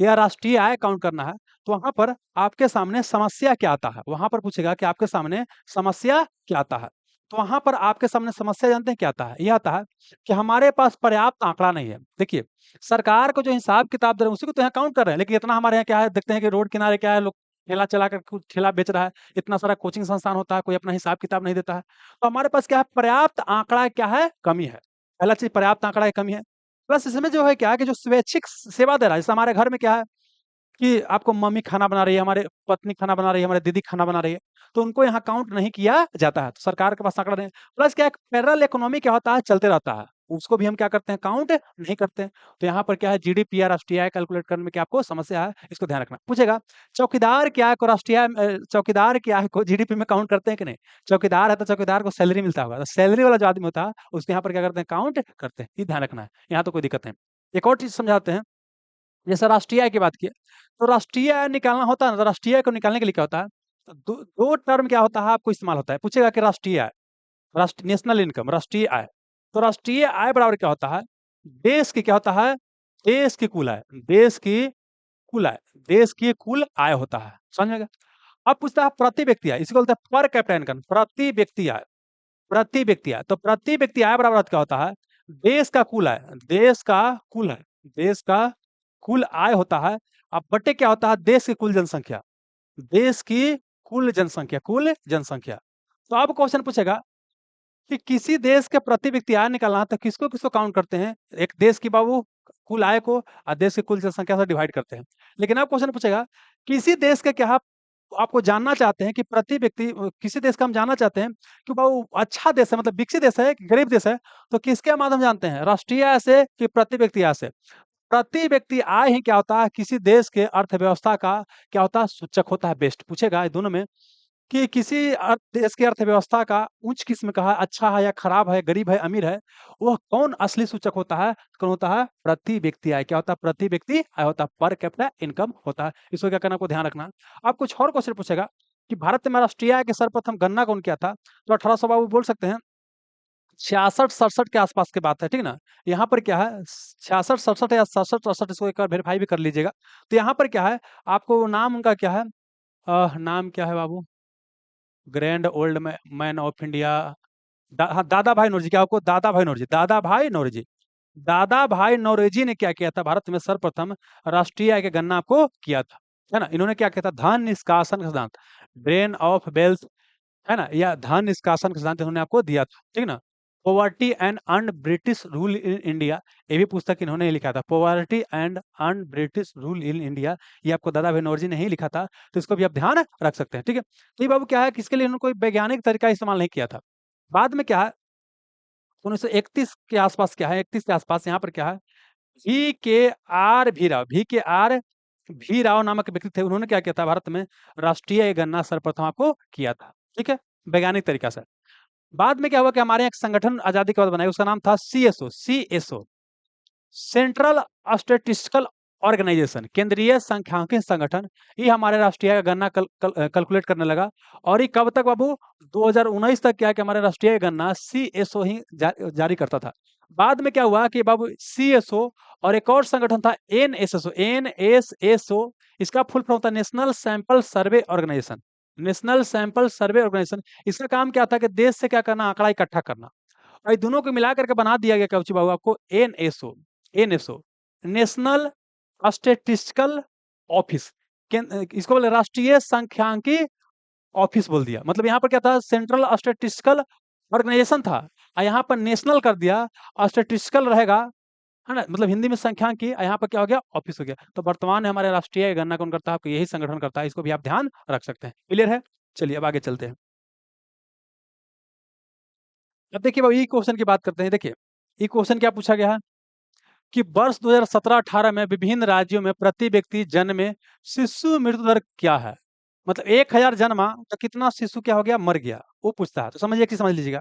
या राष्ट्रीय आय काउंट करना है, तो वहां पर आपके सामने समस्या क्या आता है, वहां पर पूछेगा कि आपके सामने समस्या क्या आता है। तो वहां पर आपके सामने समस्या जानते हैं क्या आता है, यह आता है कि हमारे पास पर्याप्त आंकड़ा नहीं है। देखिए सरकार को जो हिसाब किताब दे रहे हैं उसी को तो यहाँ काउंट कर रहे हैं, लेकिन इतना हमारे यहाँ क्या है, देखते हैं कि रोड किनारे क्या है, लोग ठेला चला कर कुछ ठेला बेच रहा है, इतना सारा कोचिंग संस्थान होता है, कोई अपना हिसाब किताब नहीं देता है। तो हमारे पास क्या है, पर्याप्त आंकड़ा क्या है, कमी है। पहला चीज पर्याप्त आंकड़ा की कमी है। प्लस इसमें जो है क्या है कि जो स्वैच्छिक सेवा दे रहा है, जैसे हमारे घर में क्या है कि आपको मम्मी खाना बना रही है, हमारे पत्नी खाना बना रही है, हमारे दीदी खाना बना रही है, तो उनको यहाँ काउंट नहीं किया जाता है, तो सरकार के पास आंकड़ा नहीं। प्लस क्या है, पैरेलल इकोनॉमी क्या होता है, चलते रहता है। उसको भी हम क्या करते हैं, काउंट नहीं करते हैं। तो यहाँ पर क्या है, जीडीपी या राष्ट्रीय आय कैलकुलेट करने में क्या आपको समस्या है, इसको ध्यान रखना। पूछेगा चौकीदार की आय को चौकीदार की आय को जीडीपी में काउंट करते हैं कि नहीं? चौकीदार है तो चौकीदार को सैलरी मिलता होगा, तो सैलरी वाला जो आदमी होता है उसको यहाँ पर क्या करते हैं, काउंट करते हैं। ये ध्यान रखना है, यहाँ तो कोई दिक्कत नहीं। एक और चीज समझाते हैं, जैसे राष्ट्रीय आय की बात की, तो राष्ट्रीय आय निकालना होता है ना, तो राष्ट्रीय आय को निकालने के लिए क्या होता है, तो दो टर्म क्या होता है आपको इस्तेमाल होता है। पूछेगा कि राष्ट्रीय आय, राष्ट्र नेशनल इनकम, राष्ट्रीय आय, तो राष्ट्रीय आय बराबर क्या होता है, देश की क्या होता है, देश की कुल आय, देश की कुल आय, देश की कुल आय होता है, समझ में गया? अब पूछता है प्रति व्यक्ति आय, इसको बोलते हैं पर कैपिटा इनकम, प्रति व्यक्ति आय, प्रति व्यक्ति आय, तो प्रति व्यक्ति आय बराबर क्या होता है, देश का कुल आय, देश का कुल आय, देश का कुल आय होता है। अब बटे क्या होता है, देश की कुल जनसंख्या, देश की कुल जनसंख्या, कुल जनसंख्या। तो अब क्वेश्चन पूछेगा कि किसी देश के प्रति व्यक्ति आय निकालना है तो किसको किसको काउंट करते हैं, एक देश की बाबू कुल आय को और देश की कुल जनसंख्या से डिवाइड करते हैं। लेकिन अब क्वेश्चन पूछेगा किसी देश के क्या आपको जानना चाहते हैं कि प्रति व्यक्ति किसी देश का हम जानना चाहते हैं कि बाबू अच्छा देश है, मतलब विकसित देश है कि गरीब देश है, तो किसके माध्यम जानते हैं, राष्ट्रीय आय से कि प्रति व्यक्ति आय से? प्रति व्यक्ति आय ही क्या होता है, किसी देश के अर्थव्यवस्था का क्या होता है, सूचक होता है, बेस्ट। पूछेगा दोनों में कि किसी देश की अर्थव्यवस्था का उच्च किस्म का है, अच्छा है या खराब है, गरीब है, अमीर है, वह कौन असली सूचक होता है, कौन होता है, प्रति व्यक्ति आय। क्या होता है, प्रति व्यक्ति आय होता है, पर कैपिटा इनकम होता है। इसको क्या करना, आपको ध्यान रखना। अब कुछ और क्वेश्चन पूछेगा कि भारत में राष्ट्रीय आय के सर्वप्रथम गणना कौन किया था, तो 1800 बाबू बोल सकते हैं 66-67 के आसपास की बात है, ठीक ना? यहाँ पर क्या है, 66-67 या 67-68, इसको एक बार वेरीफाई भी कर लीजिएगा। तो यहाँ पर क्या है, आपको नाम उनका क्या है, नाम क्या है बाबू, grand old man of India, हाँ, दादा भाई नौरोजी। क्या आपको, दादा भाई नौरोजी, दादा भाई नौरोजी, दादा भाई नौरोजी ने क्या किया था, भारत में सर्वप्रथम राष्ट्रीय आय की गणना आपको किया था, है ना? इन्होंने क्या किया था, धन निष्कासन का सिद्धांत, ड्रेन ऑफ वेल्थ, है ना, या धन निष्कासन का सिद्धांत इन्होंने आपको दिया था, ठीक ना? Poverty and earn British rule in India, ये भी पुस्तक इन्होंने ही लिखा था, poverty and earn British rule in India, ये आपको दादा भाई नौरोजी ने ही लिखा था, तो इसको भी आप ध्यान रख सकते हैं, ठीक है? तो ये बाबू क्या है, किसके लिए इन्होंने कोई वैज्ञानिक तरीका इस्तेमाल नहीं किया था। बाद में क्या है, 1931 के आसपास क्या है, 31 के आसपास यहाँ पर क्या है, वी के आर भी राव नामक व्यक्ति थे, उन्होंने क्या किया था, भारत में राष्ट्रीय गणना सर्वप्रथम आपको किया था, ठीक है, वैज्ञानिक तरीका से। बाद में क्या हुआ कि हमारे यहाँ एक संगठन आजादी के बाद बनाया, उसका नाम था सीएसओ, सेंट्रल स्टेटिस्टिकल ऑर्गेनाइजेशन, केंद्रीय सांख्यिकी संगठन। ये हमारे राष्ट्रीय गणना कैलकुलेट करने लगा, और ये कब तक बाबू, 2019 तक क्या है कि हमारे राष्ट्रीय गणना सीएसओ ही जारी करता था। बाद में क्या हुआ कि बाबू सीएसओ और एक और संगठन था एनएसएसओ, इसका फुल फॉर्म था national sample survey organisation, national sample survey organisation. इसका काम क्या था कि देश से क्या करना, आंकड़ा इकट्ठा करना, और ये दोनों को मिला करके बना दिया गया क्या बच्चे बाबू आपको, एनएसओ, नेशनल स्टेटिस्टिकल ऑफिस, इसको बोले राष्ट्रीय सांख्यिकी ऑफिस बोल दिया। मतलब यहाँ पर क्या था, सेंट्रल स्टेटिस्टिकल ऑर्गेनाइजेशन था, और यहाँ पर नेशनल कर दिया, स्टेटिस्टिकल रहेगा, है ना, मतलब हिंदी में सांख्यिकी, और यहाँ पर क्या हो गया, ऑफिस हो गया। तो वर्तमान में हमारे राष्ट्रीय गणना कौन करता है, आपको यही संगठन करता है, इसको भी आप ध्यान रख सकते हैं। क्लियर है? चलिए अब आगे चलते हैं। अब देखिए भाई, ये क्वेश्चन की बात करते हैं। देखिए ये क्वेश्चन क्या पूछा गया है कि वर्ष 2017-18 में विभिन्न राज्यों में प्रति व्यक्ति जन्म में शिशु मृत्यु दर क्या है, मतलब 1000 जन्मा तो कितना शिशु क्या हो गया, मर गया, वो पूछता है। तो समझिए, कि समझ लीजिएगा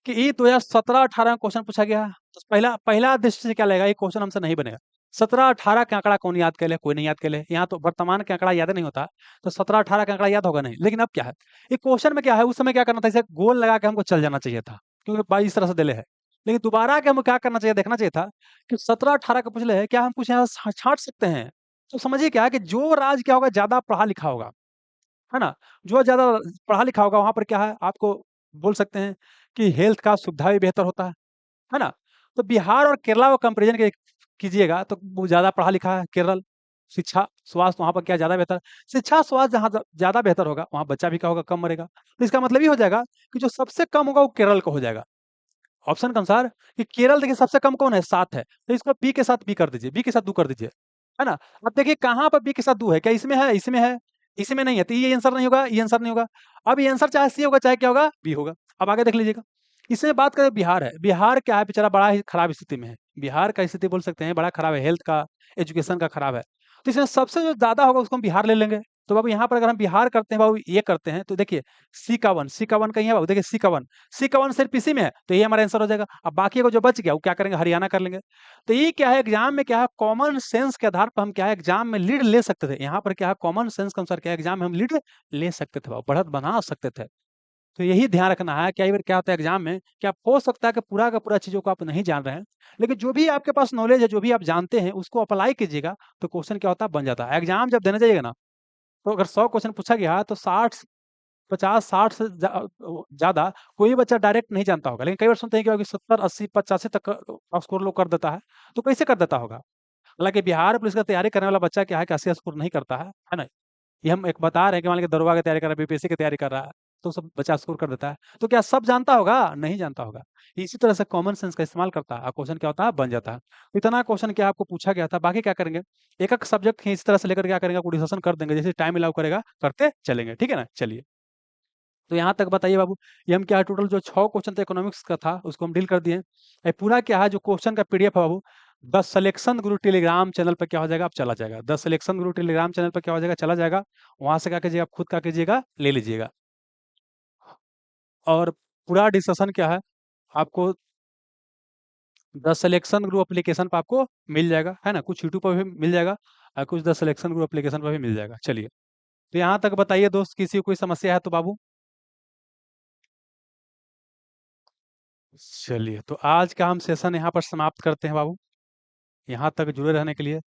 कि ये 2017-18 में क्वेश्चन पूछा गया है, तो पहला पहला दृष्टि से क्या लगेगा, ये क्वेश्चन हमसे नहीं बनेगा। 17-18 का आंकड़ा कौन याद कर ले, कोई नहीं याद कर ले, यहाँ तो वर्तमान का आंकड़ा याद नहीं होता, तो 17-18 का आंकड़ा याद होगा नहीं। लेकिन अब क्या है, ये क्वेश्चन में क्या है, उस समय क्या करना था, इसे गोल लगा के हमको चल जाना चाहिए था, क्योंकि भाई इस तरह से दिले है। लेकिन दोबारा के हमको क्या करना चाहिए, देखना चाहिए था कि 17-18 का पूछ ले है, क्या हम कुछ यहाँ छांट सकते हैं? तो समझिए क्या है कि जो राज्य क्या होगा, ज्यादा पढ़ा लिखा होगा, है ना, जो ज़्यादा पढ़ा लिखा होगा वहाँ पर क्या है, आपको बोल सकते हैं कि हेल्थ का सुविधा भी बेहतर होता है ना? तो बिहार और केरला को कंपैरिज़न के कीजिएगा तो वो ज़्यादा पढ़ा लिखा है केरल, शिक्षा, स्वास्थ्य वहाँ पर क्या ज़्यादा बेहतर, शिक्षा स्वास्थ्य जहाँ ज़्यादा बेहतर होगा, वहाँ बच्चा भी क्या होगा, कम मरेगा। तो इसका मतलब ये हो जाएगा कि जो सबसे कम होगा वो केरल का हो जाएगा। ऑप्शन के अनुसार कि केरल देखिए सबसे कम कौन है, 7 है, तो इसको बी के साथ बी कर दीजिए, बी के साथ 2 कर दीजिए, है ना? अब देखिए कहाँ पर बी के साथ 2 है, क्या इसमें है? इसमें है, इसमें नहीं है, तो ये आंसर नहीं होगा, ये आंसर नहीं होगा। अब ये आंसर चाहे सी होगा, चाहे क्या होगा, बी होगा। अब आगे देख लीजिएगा, इसमें बात करें बिहार है, बिहार क्या है बेचारा बड़ा ही खराब स्थिति में है। बिहार का स्थिति बोल सकते हैं बड़ा खराब है, हेल्थ का, एजुकेशन का खराब है। तो इसमें सबसे जो ज़्यादा होगा उसको हम बिहार ले लेंगे। तो बाबू यहाँ पर अगर हम बिहार करते हैं बाबू ये करते हैं तो देखिए सी का 1 कहीं है बाबू, देखिए सी का 1 सिर्फ इसी में है, तो ये हमारा आंसर हो जाएगा। अब बाकी का जो बच गया वो क्या करेंगे, हरियाणा कर लेंगे। तो ये क्या है एग्जाम में क्या है कॉमन सेंस के आधार पर हम क्या है एग्जाम में लीड ले सकते थे। यहाँ पर क्या है कॉमन सेंस के अनुसार क्या है एग्जाम में हम लीड ले सकते थे बाबू, बढ़त बना सकते थे। तो यही ध्यान रखना है, कई बार क्या होता है एग्जाम में कि आप हो सकता है कि पूरा का पूरा चीज़ों को आप नहीं जान रहे हैं, लेकिन जो भी आपके पास नॉलेज है, जो भी आप जानते हैं, उसको अप्लाई कीजिएगा, तो क्वेश्चन क्या होता है बन जाता है। एग्जाम जब देने जाइएगा ना, तो अगर 100 क्वेश्चन पूछा गया तो 60 50-60 से ज़्यादा कोई भी बच्चा डायरेक्ट नहीं जानता होगा। लेकिन कई बार सुनते हैं कि 70, 80, 85 तक स्कोर लोग कर देता है, तो कैसे कर देता होगा? हालाँकि बिहार पुलिस का तैयारी करने वाला बच्चा क्या है कि 80 स्कोर नहीं करता है ना? ये हम एक बता रहे हैं कि मान लीजिए दरोगा की तैयारी कर रहा है, बीपीएससी की तैयारी कर रहा है, तो सब बच्चा स्कोर कर देता है। तो क्या सब जानता होगा? नहीं जानता होगा। इसी तरह से कॉमन सेंस का इस्तेमाल करता है और क्वेश्चन क्या होता है? बन जाता है। इतना क्वेश्चन क्या आपको पूछा गया था, बाकी क्या करेंगे, एक-एक सब्जेक्ट ही इस तरह से लेकर क्या करेंगे, आपको डिस्कशन कर देंगे, जैसे टाइम अलाउ करेगा, करते चलेंगे, ठीक है ना? चलिए। तो यहाँ तक बताइए बाबू, ये हम क्या है टोटल जो 6 क्वेश्चन था इकोनॉमिक्स का था, उसको हम डील कर दिए। ये पूरा क्या है जो क्वेश्चन का पीडीएफ है बाबू, the selection Guru Telegram channel पे क्या हो जाएगा, अब चला जाएगा। The selection Guru Telegram channel पे क्या हो जाएगा, चला जाएगा। वहाँ से क्या कीजिएगा, आप खुद क्या कीजिएगा, ले लीजिएगा। और पूरा डिस्कशन क्या है, आपको द सिलेक्शन गुरु एप्लीकेशन पे आपको मिल जाएगा, है ना? कुछ यूट्यूब पर भी मिल जाएगा और कुछ द सिलेक्शन गुरु एप्लीकेशन पर भी मिल जाएगा। चलिए, तो यहाँ तक बताइए दोस्त, किसी को कोई समस्या है तो बाबू? चलिए, तो आज का हम सेशन यहाँ पर समाप्त करते हैं बाबू। यहाँ तक जुड़े रहने के लिए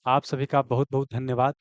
आप सभी का बहुत-बहुत धन्यवाद।